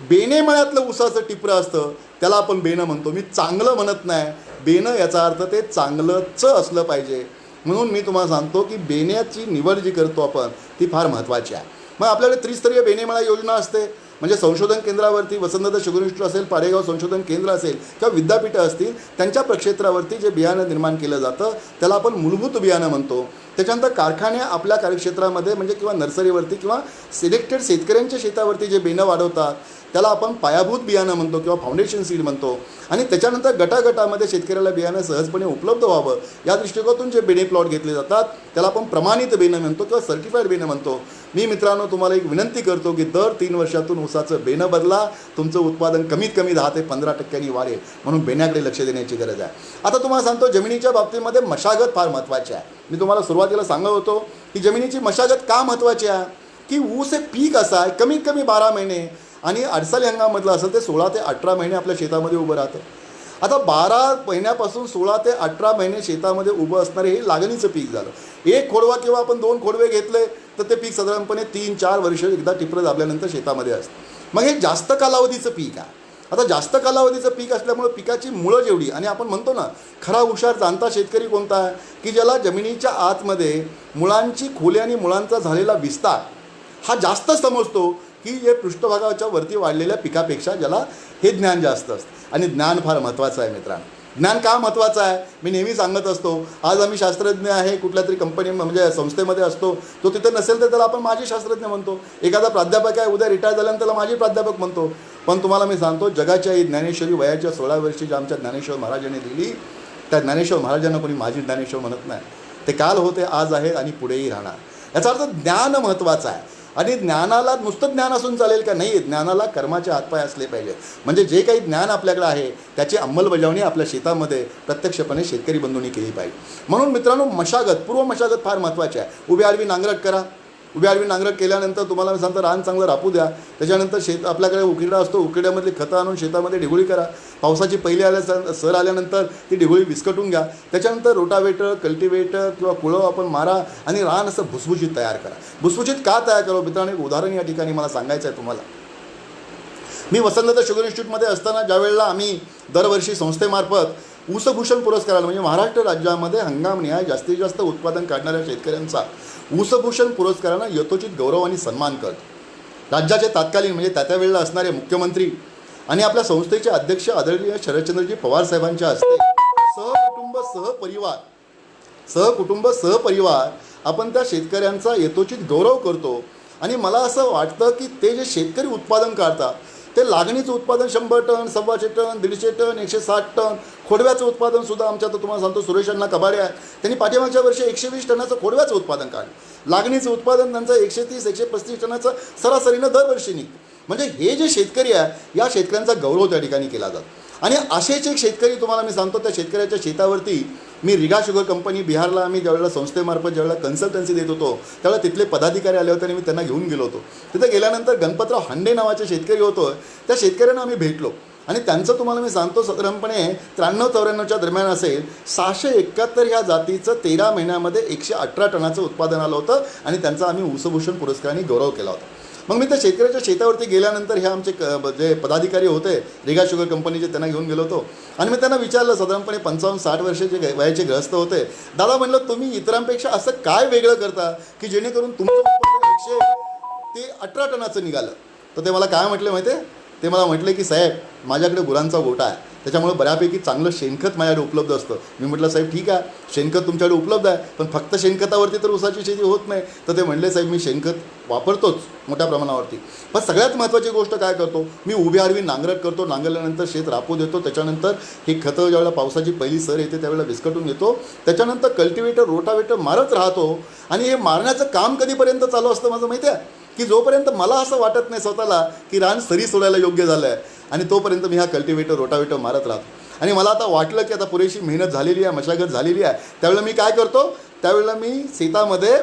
बेणे मळ्यातलं ऊसाचं टिपरं असतं, त्याला आपण बेणं म्हणतो. मी चांगलं म्हणत नाही, बेणं याचा अर्थ ते चांगलंच असलं पाहिजे. म्हणून मी तुम्हाला सांगतो की बेण्याची निवड जी करतो आपण ती फार महत्त्वाची आहे. मग आपल्याकडे त्रिस्तरीय बेणेमळा योजना असते, म्हणजे संशोधन केंद्रावरती वसंतदादा शुगर इन्स्टिट्यूट असेल, पाडेगाव संशोधन केंद्र असेल किंवा विद्यापीठं असतील, त्यांच्या प्रक्षेत्रावरती जे बियाणं निर्माण केलं जातं त्याला आपण मूलभूत बियाणं म्हणतो. त्याच्यानंतर कारखाने आपल्या कार्यक्षेत्रामध्ये म्हणजे किंवा नर्सरीवरती किंवा सिलेक्टेड शेतकऱ्यांच्या शेतावरती जे बेणं वाढवतात त्याला आपण पायाभूत बियाणं म्हणतो किंवा फाउंडेशन सीड म्हणतो. आणि त्याच्यानंतर गटागटामध्ये शेतकऱ्याला बियाणं सहजपणे उपलब्ध व्हावं या दृष्टिकोनातून जे बेणे प्लॉट घेतले जातात त्याला आपण प्रमाणित बेणं म्हणतो किंवा सर्टिफाईड बेणं म्हणतो. मी मित्रांनो तुम्हाला एक विनंती करतो की दर 3 वर्षातून ऊसाचं बेणं बदला, तुमचं उत्पादन कमीत कमी 10 ते 15% वाढेल. म्हणून बेण्याकडे लक्ष देण्याची गरज आहे. आता तुम्हाला सांगतो जमिनीच्या बाबतीमध्ये मशागत फार महत्त्वाची आहे. मी तुम्हाला सुरुवातीला सांगत होतो की जमिनीची मशागत का महत्त्वाची आहे, की ऊस हे पीक असं आहे कमीत कमी 12 महिने आणि अडसाली हंगामामधलं असेल ते 16 ते 18 महिने आपल्या शेतामध्ये उभं राहतं. आता 12 महिन्यापासून 16 ते 18 महिने शेतामध्ये उभं असणारे हे लागणीचं पीक झालं. एक खोडवा किंवा आपण 2 खोडवे घेतले तर ते पीक साधारणपणे 3-4 वर्ष एकदा टिपरं दाबल्यानंतर शेतामध्ये असतं. मग हे जास्त कालावधीचं पीक आहे. आता जास्त कालावधीचं पीक असल्यामुळे पिकाची मुळं जेवढी, आणि आपण म्हणतो ना खरा हुशार जाणता शेतकरी कोणता आहे, की ज्याला जमिनीच्या आतमध्ये मुळांची खोली आणि मुळांचा झालेला विस्तार हा जास्त समजतो की हे पृष्ठभागाच्या वरती वाढलेल्या पिकापेक्षा ज्याला हे ज्ञान जास्त असतं. आणि ज्ञान फार महत्त्वाचं आहे मित्रांनो. ज्ञान का महत्त्वाचं आहे मी नेहमी सांगत असतो. आज आम्ही शास्त्रज्ञ आहे कुठल्या तरी कंपनी म्हणजे संस्थेमध्ये असतो, तो तिथे नसेल तर त्याला आपण माजी शास्त्रज्ञ म्हणतो. एखादा प्राध्यापक आहे उद्या रिटायर झाल्यानंतर त्याला माजी प्राध्यापक म्हणतो. पण तुम्हाला मी सांगतो जगाच्या ही ज्ञानेश्वरी वयाच्या 16 वर्षी ज्या आमच्या ज्ञानेश्वर महाराजांनी लिहिली, त्या ज्ञानेश्वर महाराजांना कोणी माजी ज्ञानेश्वर म्हणत नाही. ते काल होते, आज आहेत आणि पुढेही राहणार. याचा अर्थ ज्ञान महत्त्वाचं आहे. आणि ज्ञानाला नुसतं ज्ञान असून चालेल का, नाही, ज्ञानाला कर्माचे हातपाय असले पाहिजेत. म्हणजे जे काही ज्ञान आपल्याकडे आहे त्याची अंमलबजावणी आपल्या शेतामध्ये प्रत्यक्षपणे शेतकरी बंधूंनी केली पाहिजे. म्हणून मित्रांनो मशागत, पूर्व मशागत फार महत्त्वाची आहे. उभी आडवी नांगरट करा. उभी आडवी नांगरट केल्यानंतर तुम्हाला मी सांगतो रान चांगलं रापू द्या. त्याच्यानंतर आपल्याकडे उकिरडा असतो, उकिरड्यामधली खतं आणून शेतामध्ये ढिगोळी करा. पावसाची पहिली सर आल्यानंतर ती ढिगोळी विस्कटून घ्या. त्याच्यानंतर रोटावेटर, कल्टिवेटर किंवा कुळव आपण मारा आणि रान असं भुसभुशीत तयार करा. भुसभुशीत का तयार करावं मित्रांनो, एक उदाहरण या ठिकाणी मला सांगायचं आहे तुम्हाला. मी वसंतदादा शुगर इन्स्टिट्यूटमध्ये असताना ज्यावेळेला आम्ही दरवर्षी संस्थेमार्फत ऊसभूषण पुरस्काराला म्हणजे महाराष्ट्र राज्यामध्ये हंगामनिहाय जास्तीत जास्त उत्पादन काढणाऱ्या शेतकऱ्यांचा ऊसभूषण पुरस्कारानं यथोचित गौरव आणि सन्मान करतो. राज्याचे तत्कालीन म्हणजे त्या वेळेला असणारे मुख्यमंत्री आणि आपल्या संस्थेचे अध्यक्ष आदरणीय शरदचंद्रजी पवार साहेबांच्या हस्ते सहकुटुंब सहपरिवार आपण त्या शेतकऱ्यांचा यथोचित गौरव करतो. आणि मला असं वाटतं की ते जे शेतकरी उत्पादन काढतात ते लागणीचं उत्पादन 100 टन, 125 टन, 150 टन, 160 टन, खोडव्याचं उत्पादनसुद्धा आमच्या तर तुम्हाला सांगतो सुरेशांना कबाडे आहे, त्यांनी पाठीमागच्या वर्षी 120 टनाचं खोडव्याचं उत्पादन काढलं. लागणीचं उत्पादन त्यांचं 130-135 टनाचं सरासरीनं दरवर्षी निघतं. म्हणजे हे जे शेतकरी आहे या शेतकऱ्यांचा गौरव त्या ठिकाणी केला जातो. आणि असेच एक शेतकरी तुम्हाला मी सांगतो, त्या शेतकऱ्याच्या शेतावरती मी रिगा शुगर कंपनी बिहारला आम्ही ज्यावेळेला संस्थेमार्फत ज्यावेळेला कन्सल्टन्सी देत होतो त्यावेळेला तिथले पदाधिकारी आले होते आणि मी त्यांना घेऊन गेलो होतो. तिथे गेल्यानंतर गणपतराव हांडे नावाचे शेतकरी होतो, त्या शेतकऱ्यांना आम्ही भेटलो आणि त्यांचं तुम्हाला मी सांगतो साधारणपणे 93-94च्या दरम्यान असेल 671 ह्या जातीचं 13 महिन्यामध्ये 118 टनाचं उत्पादन आलं होतं आणि त्यांचा आम्ही ऊसभूषण पुरस्काराने गौरव केला होता. मग मी त्या शेतकऱ्याच्या शेतावरती गेल्यानंतर हे आमचे जे पदाधिकारी होते रिगा शुगर कंपनीचे त्यांना घेऊन गेलो होतो आणि मी त्यांना विचारलं, साधारणपणे 55-60 वर्षाचे वयाचे ग्रस्त होते. दादा म्हणलं तुम्ही इतरांपेक्षा असं काय वेगळं करता की जेणेकरून तुमचं उत्पादन 118 टनाचं निघालं. तर ते मला काय म्हटलं माहिती आहे, ते मला म्हटले की साहेब माझ्याकडे गुरांचा गोठा आहे त्याच्यामुळे बऱ्यापैकी चांगलं शेणखत माझ्याकडे उपलब्ध असतं. मी म्हटलं साहेब ठीक आहे शेणखत तुमच्याकडे उपलब्ध आहे पण फक्त शेणखतावरती तर ऊसाची शेती होत नाही. तर ते म्हणले साहेब मी शेणखत वापरतोच मोठ्या प्रमाणावरती, पण सगळ्यात महत्त्वाची गोष्ट काय करतो मी उभी आडवी नांगरट करतो, नांगरल्यानंतर शेत रापू देतो, त्याच्यानंतर ही खतं ज्यावेळेला पावसाची पहिली सर येते त्यावेळेला विस्कटून घेतो, त्याच्यानंतर कल्टिवेटर रोटावेटर मारत राहतो. आणि हे मारण्याचं काम कधीपर्यंत चालू असतं माझं माहिती आहे की जोपर्यंत मला असं वाटत नाही स्वतःला की रान सरी सोडायला योग्य झालं आहे आणि तोपर्यंत मी हा कल्टिवेटर रोटावेटर मारत राहतो. आणि मला आता वाटलं की आता पुरेशी मेहनत झालेली आहे, मशागत झालेली आहे, त्यावेळेला मी काय करतो, त्यावेळेला मी शेतामध्ये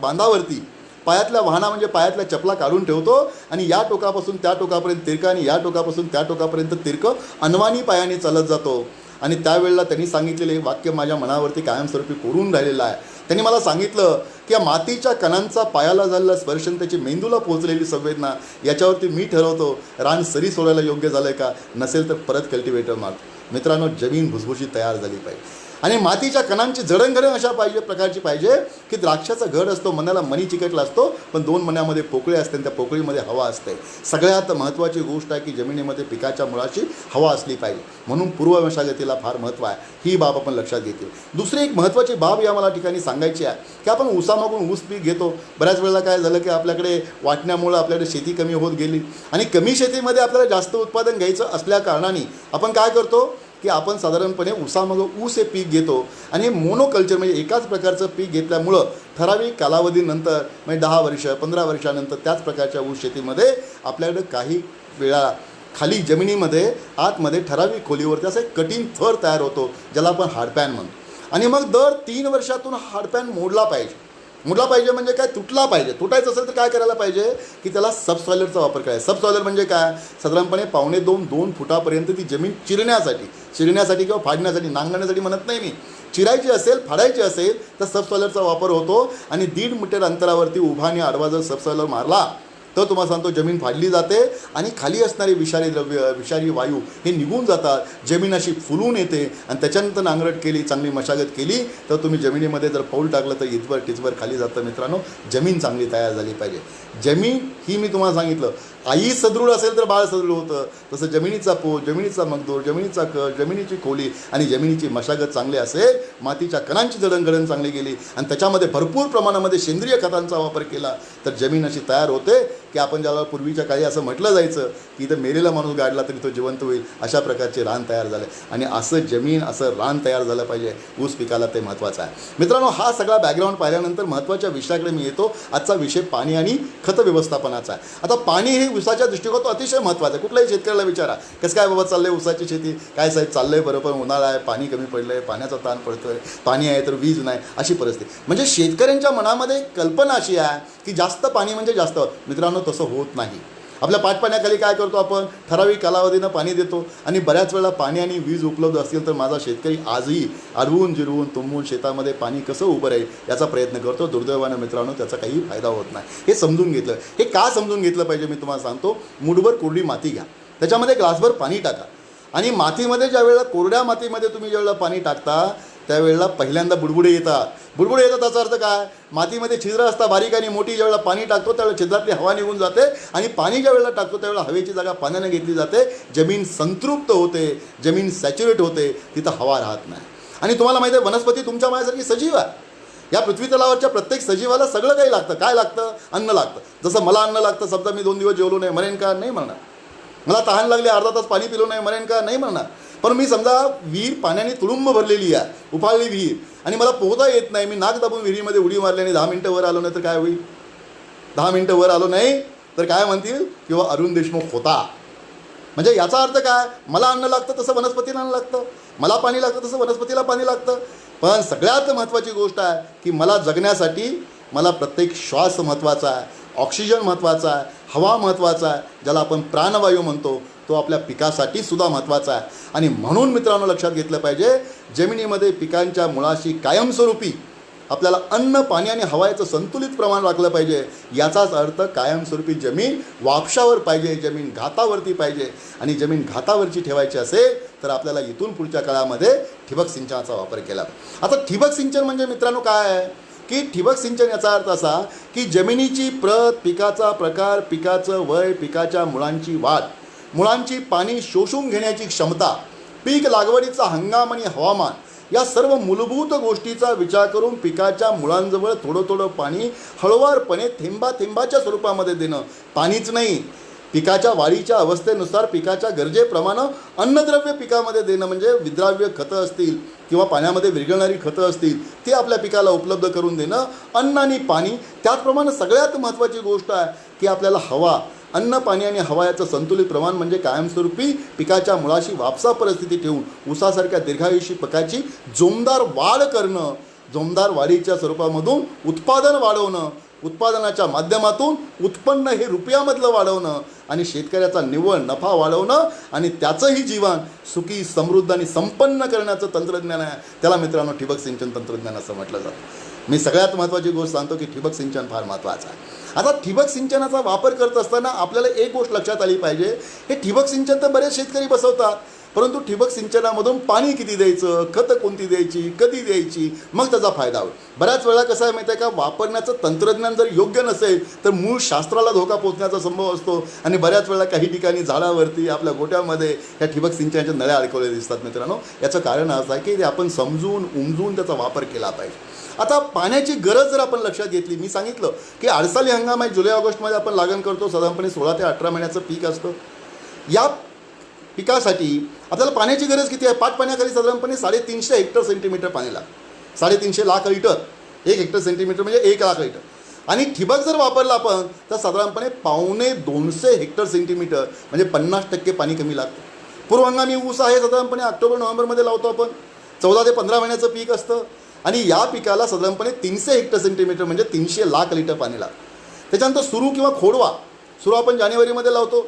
बांधावरती पायातल्या वाहना म्हणजे पायातल्या चपला काढून ठेवतो आणि या टोकापासून त्या टोकापर्यंत तिरकं आणि या टोकापासून त्या टोकापर्यंत तिरकं अनवाणी पायाने चालत जातो. आणि त्यावेळेला त्यांनी सांगितलेलं हे वाक्य माझ्या मनावरती कायमस्वरूपी कोरून राहिलेलं आहे. त्यांनी मला सांगितलं की या मातीच्या कणांचा पायाला झालेला स्पर्श आणि त्याची मेंदूला पोहोचलेली संवेदना याच्यावरती मी ठरवतो रान सरी सोडायला योग्य झालं आहे का, नसेल तर परत कल्टिवेटर मारतो. मित्रांनो, जमीन भुसभुशीत तयार झाली पाहिजे आणि मातीच्या कणांची जडणघडण अशा प्रकारची पाहिजे की द्राक्षाचा घड असतो, मनाला मणी चिकटला असतो, पण 2 मण्यामध्ये पोकळी असते आणि त्या पोकळीमध्ये हवा असते. सगळ्यात महत्त्वाची गोष्ट आहे की जमिनीमध्ये पिकाच्या मुळाशी हवा असली पाहिजे, म्हणून पूर्व मशागतीला फार महत्त्व आहे. ही बाब आपण लक्षात घेतली. दुसरी एक महत्त्वाची बाब या मला ठिकाणी सांगायची आहे की आपण ऊसामागून ऊस पीक घेतो. बऱ्याच वेळेला काय झालं की आपल्याकडे वाटण्यामुळं आपल्याकडे शेती कमी होत गेली आणि कमी शेतीमध्ये आपल्याला जास्त उत्पादन घ्यायचं असल्या कारणाने आपण काय करतो की आपण साधारणपणे ऊसामागं ऊस हे पीक घेतो आणि हे मोनोकल्चर म्हणजे एकाच प्रकारचं पीक घेतल्यामुळं ठराविक कालावधीनंतर म्हणजे 10 वर्ष 15 वर्षानंतर त्याच प्रकारच्या ऊस शेतीमध्ये आपल्याकडे काही वेळा खाली जमिनीमध्ये आतमध्ये ठराविक खोलीवरती असं एक कठीण थर तयार होतो, ज्याला आपण हार्डपॅन म्हणतो. आणि मग दर 3 वर्षातून हार्डपॅन मोडला पाहिजे. मोडला पाहिजे म्हणजे काय, तुटला पाहिजे. तुटायचं असेल तर काय करायला पाहिजे की त्याला सबसॉयलरचा वापर करायचा. सबसॉयलर म्हणजे काय, साधारणपणे 2.5 फुटापर्यंत ती जमीन चिरण्यासाठी किंवा फाडण्यासाठी, नांगरण्यासाठी म्हणत नाही मी, चिरायची असेल फाडायची असेल तर सबसॉयलरचा वापर होतो. आणि 1.5 मीटर अंतरावरती उभा आणि आडवा जर सबसॉयलर मारला तर तुम्हाला सांगतो जमीन फाडली जाते आणि खाली असणारे विषारी द्रव्य विषारी वायू हे निघून जातात. जमीन अशी फुलून येते आणि त्याच्यानंतर नांगरट केली, चांगली मशागत केली तर तुम्ही जमिनीमध्ये जर पाऊल टाकलं तर इथवर टिचवर खाली जातं. मित्रांनो, जमीन चांगली तयार झाली पाहिजे. जमीन ही मी तुम्हाला सांगितलं, आई सदृढ असेल तर बाळ सदृढ होतं, तसं जमिनीचा पोत, जमिनीचा मगदूर, जमिनीचा कट, जमिनीची खोली आणि जमिनीची मशागत चांगली असेल, मातीच्या कणांची जडणघडण चांगली गेली आणि त्याच्यामध्ये भरपूर प्रमाणामध्ये सेंद्रिय खतांचा वापर केला तर जमीन अशी तयार होते की आपण ज्याला पूर्वीच्या काळी असं म्हटलं जायचं की इथं मेलेला माणूस गाडला तरी तो जिवंत होईल, अशा प्रकारचे रान तयार झाले. आणि असं जमीन असं रान तयार झालं पाहिजे ऊस पिकाला, ते महत्त्वाचं आहे. मित्रांनो, हा सगळा बॅकग्राऊंड पाहिल्यानंतर महत्त्वाच्या विषयाकडे मी येतो. आजचा विषय पाणी आणि खत व्यवस्थापनाचा आहे. आता पाणी हे ऊसाच्या दृष्टिकोनातून अतिशय महत्त्वाचं आहे. कुठल्याही शेतकऱ्याला विचारा कसं काय बाबा चाललं आहे ऊसाची शेती, काय साहेब चाललं आहे बरोबर, उन्हाळा आहे, पाणी कमी पडलं आहे, पाण्याचा ताण पडतो आहे, पाणी आहे तर वीज नाही, अशी परिस्थिती. म्हणजे शेतकऱ्यांच्या मनामध्ये कल्पना अशी आहे की जास्त पाणी म्हणजे जास्त. मित्रांनो, तसं होत नाही. आपल्या पाटपाण्याखाली काय करतो आपण, ठराविक कालावधीनं पाणी देतो आणि बऱ्याच वेळेला पाणी आणि वीज उपलब्ध असतील तर माझा शेतकरी आजही अडवून जिरवून तुंबून शेतामध्ये पाणी कसं उभं राहील याचा प्रयत्न करतो. दुर्दैवानं मित्रांनो त्याचा काही फायदा होत नाही. हे समजून घेतलं. हे का समजून घेतलं पाहिजे मी तुम्हाला सांगतो. मूठभर कोरडी माती घ्या, त्याच्यामध्ये ग्लासभर पाणी टाका आणि मातीमध्ये ज्यावेळेला कोरड्या मातीमध्ये तुम्ही ज्यावेळेला पाणी टाकता त्यावेळेला पहिल्यांदा बुडबुडे येतात. बुडबुडे येतात त्याचा अर्थ काय, मातीमध्ये छिद्र असतात बारीक आणि मोठी. ज्यावेळेला पाणी टाकतो त्यावेळेला छिद्रातली हवा निघून जाते आणि पाणी ज्यावेळेला टाकतो त्यावेळेला हवेची जागा पाण्याने घेतली जाते. जमीन संतृप्त होते, जमीन सॅच्युरेट होते, तिथं हवा राहत नाही. आणि तुम्हाला माहिती आहे वनस्पती तुमच्या माझ्यासारखी सजीव आहे. या पृथ्वी तलावरच्या प्रत्येक सजीवाला सगळं काही लागतं. काय लागतं, अन्न लागतं. जसं मला अन्न लागतं, समजा मी 2 दिवस जेवलो नाही मरेन का, नाही म्हणणार. मला तहान लागली अर्धा तास पाणी पिलो नाही मरेन का, नाही म्हणणार. पण मी समजा विहीर पाण्याने तुडुंब भरलेली आहे, उफाळली विहीर, आणि मला पोहता येत नाही, मी नाक दाबून विहिरीमध्ये उडी मारल्याने 10 मिनटं वर आलो नाही तर काय होईल. 10 मिनटं वर आलो नाही तर काय म्हणतील किंवा अरुण देशमुख होता. म्हणजे याचा अर्थ काय, मला अन्न लागतं तसं वनस्पतीला अन्न लागतं, मला पाणी लागतं तसं वनस्पतीला पाणी लागतं. पण सगळ्यात महत्त्वाची गोष्ट आहे की मला जगण्यासाठी मला प्रत्येक श्वास महत्त्वाचा आहे, ऑक्सिजन महत्त्वाचा आहे, हवा महत्त्वाचा आहे, ज्याला आपण प्राणवायू म्हणतो, तो आपल्या पिकासाठी सुद्धा महत्त्वाचा आहे. आणि म्हणून मित्रांनो लक्षात घेतलं पाहिजे, जमिनीमध्ये पिकांच्या मुळाशी कायमस्वरूपी आपल्याला अन्न पाणी आणि हवाचं संतुलित प्रमाण राखलं पाहिजे. याचाच अर्थ कायमस्वरूपी जमीन वापशावर पाहिजे, जमीन घातावरती पाहिजे. आणि जमीन घातावरची ठेवायची असेल तर आपल्याला इथून पुढच्या काळामध्ये ठिबक सिंचनाचा वापर केला. आता ठिबक सिंचन म्हणजे मित्रांनो काय आहे की ठिबक सिंचन याचा अर्थ असा की जमिनीची प्रत, पिकाचा प्रकार, पिकाचं वय, पिकाच्या मुळांची वाढ, मुळांची पाणी शोषून घेण्याची क्षमता, पीक लागवडीचा हंगाम आणि हवामान, या सर्व मूलभूत गोष्टीचा विचार करून पिकाच्या मुळांजवळ थोडं थोडं पाणी हळूवारपणे थेंबाच्या स्वरूपामध्ये देणं. पाणीच नाही, पिकाच्या वाढीच्या अवस्थेनुसार पिकाच्या गरजेप्रमाणे अन्नद्रव्य पिकामध्ये देणं, म्हणजे विद्राव्य खतं असतील किंवा पाण्यामध्ये विरघळणारी खतं असतील ते आपल्या पिकाला उपलब्ध करून देणं. अन्न आणि पाणी, त्याचप्रमाणे सगळ्यात महत्त्वाची गोष्ट आहे की आपल्याला हवा, अन्न पाणी आणि हवा याचं संतुलित प्रमाण म्हणजे कायमस्वरूपी पिकाच्या मुळाशी वापसा परिस्थिती ठेवून ऊसासारख्या दीर्घायुषी पिकाची जोमदार वाढ करणं, जोमदार वाढीच्या स्वरूपामधून उत्पादन वाढवणं, उत्पादनाच्या माध्यमातून उत्पन्न हे रुपयामधलं वाढवणं आणि शेतकऱ्याचा निव्वळ नफा वाढवणं आणि त्याचंही जीवन सुखी, समृद्ध आणि संपन्न करण्याचं तंत्रज्ञान आहे. त्याला मित्रांनो ठिबक सिंचन तंत्रज्ञान असं म्हटलं जातं. मी सगळ्यात महत्त्वाची गोष्ट सांगतो की ठिबक सिंचन फार महत्त्वाचं आहे. आता ठिबक सिंचनाचा वापर करत असताना आपल्याला एक गोष्ट लक्षात आली पाहिजे, हे ठिबक सिंचन तर बरेच शेतकरी बसवतात, परंतु ठिबक सिंचनामधून पाणी किती द्यायचं, खतं कोणती द्यायची, कधी द्यायची, मग त्याचा फायदा होईल. बऱ्याच वेळा कसं आहे माहिती आहे का, वापरण्याचं तंत्रज्ञान जर योग्य नसेल तर मूळ शास्त्राला धोका पोचण्याचा संभव असतो. आणि बऱ्याच वेळा काही ठिकाणी झाडावरती आपल्या गोट्यामध्ये ह्या ठिबक सिंचनाच्या नळ्या अडकवल्या दिसतात. मित्रांनो, याचं कारण असं आहे की ते आपण समजून उमजून त्याचा वापर केला पाहिजे. आता पाण्याची गरज जर आपण लक्षात घेतली, मी सांगितलं की अडसाली हंगाम आहे, जुलै ऑगस्टमध्ये आपण लागण करतो, साधारणपणे 16 ते 18 महिन्याचं पीक असतं. या पिकासाठी आपल्याला पाण्याची गरज किती आहे, पाट पाण्याखाली साधारणपणे 350 हेक्टर सेंटीमीटर पाणी लागतं. 350 लाख लिटर, 1 हेक्टर सेंटीमीटर म्हणजे 1 लाख लिटर. आणि ठिबक जर वापरला आपण तर साधारणपणे 250 हेक्टर सेंटीमीटर म्हणजे 50% पाणी कमी लागतं. पूर्व हंगामी ऊस आहे, साधारणपणे ऑक्टोबर नोव्हेंबरमध्ये लावतो आपण, 14 ते 15 महिन्याचं पीक असतं. आणि या पिकाला साधारणपणे 300 हेक्टर सेंटीमीटर म्हणजे 300 लाख लिटर पाणी लागतं. त्याच्यानंतर सुरू किंवा खोडवा, सुरू आपण जानेवारीमध्ये लावतो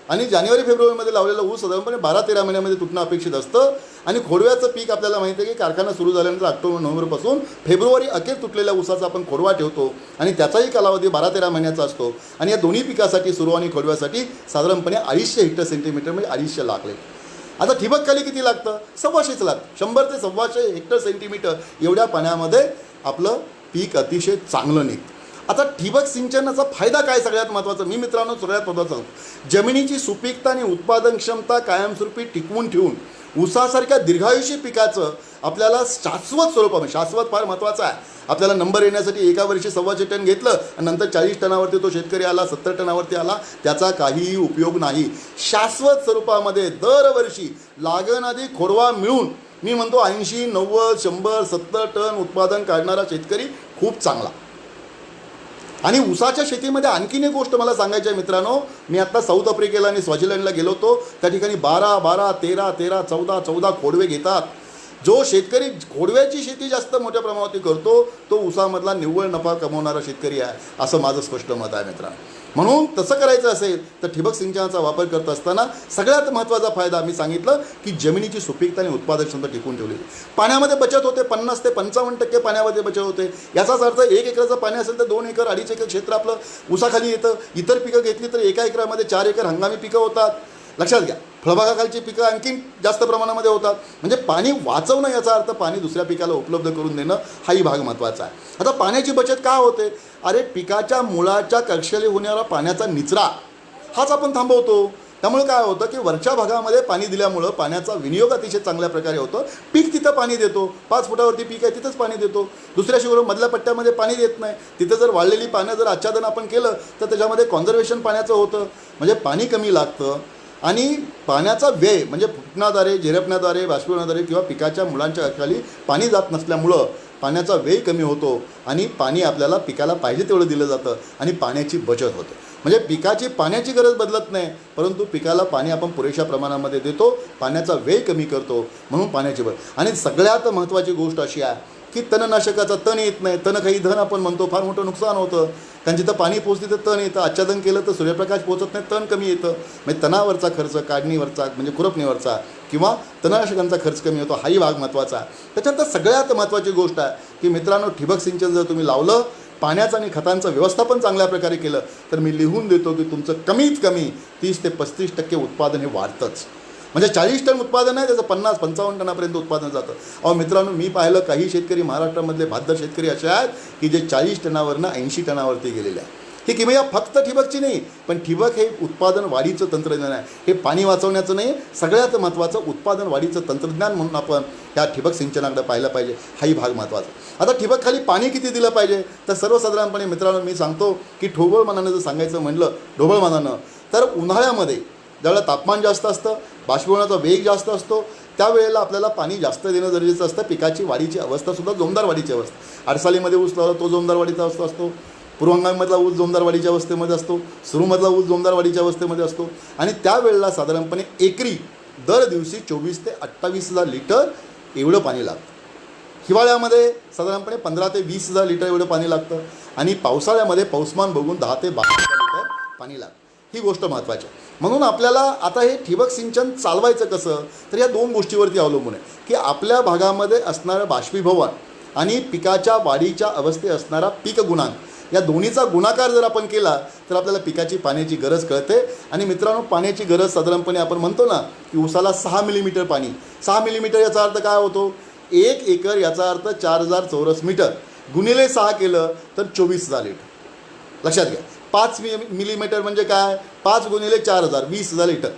आणि जानेवारी फेब्रुवारीमध्ये लावलेलं ऊस साधारणपणे 12-13 महिन्यामध्ये तुटणं अपेक्षित असतं. आणि खोडव्याचं पीक आपल्याला माहिती आहे की कारखाना सुरू झाल्यानंतर ऑक्टोबर नोव्हेंबरपासून फेब्रुवारी अखेर तुटलेल्या ऊसाचा आपण खोडवा ठेवतो आणि त्याचाही कालावधी 12-13 महिन्याचा असतो. आणि या दोन्ही पिकासाठी, सुरू आणि खोडव्यासाठी साधारणपणे 250 हेक्टर सेंटीमीटर म्हणजे 250 लाख लिटर. आता ठिबक खाली किती लागतं, 125 लागतं. 100 ते 125 हेक्टर सेंटीमीटर एवढ्या पाण्यामध्ये आपलं पीक अतिशय चांगलं निघतं. आता ठिबक सिंचनाचा फायदा काय सगळ्यात महत्त्वाचा, मी मित्रांनो सगळ्यात महत्त्वाचं सांगतो, जमिनीची सुपीकता आणि उत्पादन क्षमता कायमस्वरूपी टिकवून ठेवून ऊसासारख्या दीर्घायुषी पिकाचं आपल्याला शाश्वत स्वरूपामध्ये, शाश्वत फार महत्त्वाचं आहे. आपल्याला नंबर येण्यासाठी एका वर्षी 125 टन घेतलं आणि नंतर 40 टनावरती तो शेतकरी आला, 70 टनावरती आला, त्याचा काहीही उपयोग नाही. शाश्वत स्वरूपामध्ये दरवर्षी लागण आधी खोडवा मिळून मी म्हणतो 80, 90, 100, 70 टन उत्पादन काढणारा शेतकरी खूप चांगला. आणि ऊसाच्या शेतीमध्ये आणखीन एक गोष्ट मला सांगायची आहे मित्रांनो, मी आत्ता साऊथ आफ्रिकेला आणि स्वाझीलंडला गेलो होतो, त्या ठिकाणी 12, 13, 14 खोडवे घेतात. जो शेतकरी खोडव्याची शेती जास्त मोठ्या प्रमाणावरती करतो तो ऊसामधला निव्वळ नफा कमवणारा शेतकरी आहे, असं माझं स्पष्ट मत आहे मित्रांनो. म्हणून तसं करायचं असेल तर ठिबक सिंचनाचा वापर करत असताना सगळ्यात महत्त्वाचा फायदा मी सांगितलं की जमिनीची सुपीकता आणि उत्पादन क्षमता टिकून ठेवली. पाण्यामध्ये बचत होते, 50 ते 55% पाण्यामध्ये बचत होते. याचाच अर्थ 1 एकराचं पाणी असेल तर 2 एकर 2.5 एकर क्षेत्र आपलं ऊसाखाली येतं. इतर पिकं घेतली तर 1 एकरामध्ये 4 एकर हंगामी पिकं होतात. लक्षात घ्या, फळबागाखालची पिकं आणखीन जास्त प्रमाणामध्ये होतात. म्हणजे पाणी वाचवणं याचा अर्थ पाणी दुसऱ्या पिकाला उपलब्ध करून देणं हाही भाग महत्त्वाचा आहे. आता पाण्याची बचत का होते, अरे पिकाच्या मुळाच्या कक्षेला होणारा पाण्याचा निचरा हाच आपण थांबवतो. त्यामुळे काय होतं की वरच्या भागामध्ये पाणी दिल्यामुळं पाण्याचा विनियोग अतिशय चांगल्या प्रकारे होतो. पीक तिथं पाणी देतो, 5 फुटावरती पीक आहे तिथंच पाणी देतो, दुसऱ्या शिवाय मधल्या पट्ट्यामध्ये पाणी देत नाही. तिथं जर वाळलेली पानं जर आच्छादन आपण केलं तर त्याच्यामध्ये कॉन्झर्वेशन पाण्याचं होतं, म्हणजे पाणी कमी लागतं. आणि पाण्याचा व्यय म्हणजे फुटण्याद्वारे, झिरपण्याद्वारे, बाष्पीभवनाद्वारे किंवा पिकाच्या मुळांच्या खाली पाणी जात नसल्यामुळं पाण्याचा व्यय कमी होतो आणि पाणी आपल्याला पिकाला पाहिजे तेवढं दिलं जातं आणि पाण्याची बचत होते. म्हणजे पिकाची पाण्याची गरज बदलत नाही, परंतु पिकाला पाणी आपण पुरेशा प्रमाणामध्ये देतो, पाण्याचा व्यय कमी करतो, म्हणून पाण्याची बचत. आणि सगळ्यात महत्त्वाची गोष्ट अशी आहे की तणनाशकाचा तण येत नाही, तण काही धन आपण म्हणतो, फार मोठं नुकसान होतं. कारण जिथं पाणी पोचते तर तण येतं, आच्छादन केलं तर सूर्यप्रकाश पोचत नाही, तण कमी येतं. म्हणजे तणावरचा खर्च, काढणीवरचा म्हणजे खुरपणीवरचा किंवा तणनाशकांचा खर्च कमी होतो, हाही भाग महत्त्वाचा आहे. त्याच्यानंतर सगळ्यात महत्त्वाची गोष्ट आहे की मित्रांनो, ठिबक सिंचन जर तुम्ही लावलं, पाण्याचं आणि खतांचं व्यवस्थापन चांगल्या प्रकारे केलं तर मी लिहून देतो की तुमचं कमीत कमी 30 ते 35% उत्पादन हे वाढतंच. म्हणजे 40 टन उत्पादन आहे, त्याचं 50-55 टनापर्यंत उत्पादन जातं. अहो मित्रांनो, मी पाहिलं काही शेतकरी महाराष्ट्रामधले बहादर शेतकरी असे आहेत की जे 40 टनावरनं 80 टनावरती गेलेले आहे. ही किमया फक्त ठिबकची नाही, पण ठिबक हे उत्पादन वाढीचं तंत्रज्ञान आहे. हे पाणी वाचवण्याचं नाही, सगळ्यात महत्त्वाचं उत्पादन वाढीचं तंत्रज्ञान म्हणून आपण ह्या ठिबक सिंचनाकडे पाहिलं पाहिजे, हाही भाग महत्त्वाचा. आता ठिबक खाली पाणी किती दिलं पाहिजे तर सर्वसाधारणपणे मित्रांनो मी सांगतो की ढोबळमानानं जर सांगायचं म्हणलं, ढोबळमानानं तर उन्हाळ्यामध्ये ज्यावेळेला तापमान जास्त असतं, बाष्पीभवनाचा वेग जास्त असतो, त्यावेळेला आपल्याला पाणी जास्त देणं गरजेचं असतं. पिकाची वाढीची अवस्थासुद्धा जोमदार वाढीची अवस्था. अडसालीमध्ये ऊस लावला तो जोमदार वाढीचा अवस्था असतो, पूर्वहंगामामधला ऊस जोमदार वाढीच्या अवस्थेमध्ये असतो, सुरूमधला ऊस जोमदार वाढीच्या अवस्थेमध्ये असतो. आणि त्यावेळेला साधारणपणे एकरी दर दिवशी 24 ते 28,000 लिटर एवढं पाणी लागतं. हिवाळ्यामध्ये साधारणपणे 15 ते 20,000 लिटर एवढं पाणी लागतं आणि पावसाळ्यामध्ये पाऊसमान बघून 10 ते 12,000 लिटर पाणी लागतं. ही गोष्ट महत्त्वाची आहे. म्हणून आपल्याला आता हे ठिबक सिंचन चालवायचं कसं तर या 2 गोष्टीवरती अवलंबून आहे की आपल्या भागामध्ये असणारं बाष्पीभवन आणि पिकाच्या वाढीच्या अवस्थेत असणारा पीक गुणांक या दोन्हीचा गुणाकार जर आपण केला तर आपल्याला पिकाची पाण्याची गरज कळते. आणि मित्रांनो, पाण्याची गरज साधारणपणे आपण म्हणतो ना की ऊसाला 6 मिलीमीटर पाणी. 6 मिलीमीटर याचा अर्थ काय होतो? 1 एकर याचा अर्थ 4000 चौरस मीटर गुणिले 6 केलं तर 24,000 लिटर. लक्षात घ्या, 5 मिलीमीटर म्हणजे काय? 5 गुणिले 4000 20,000 लिटर.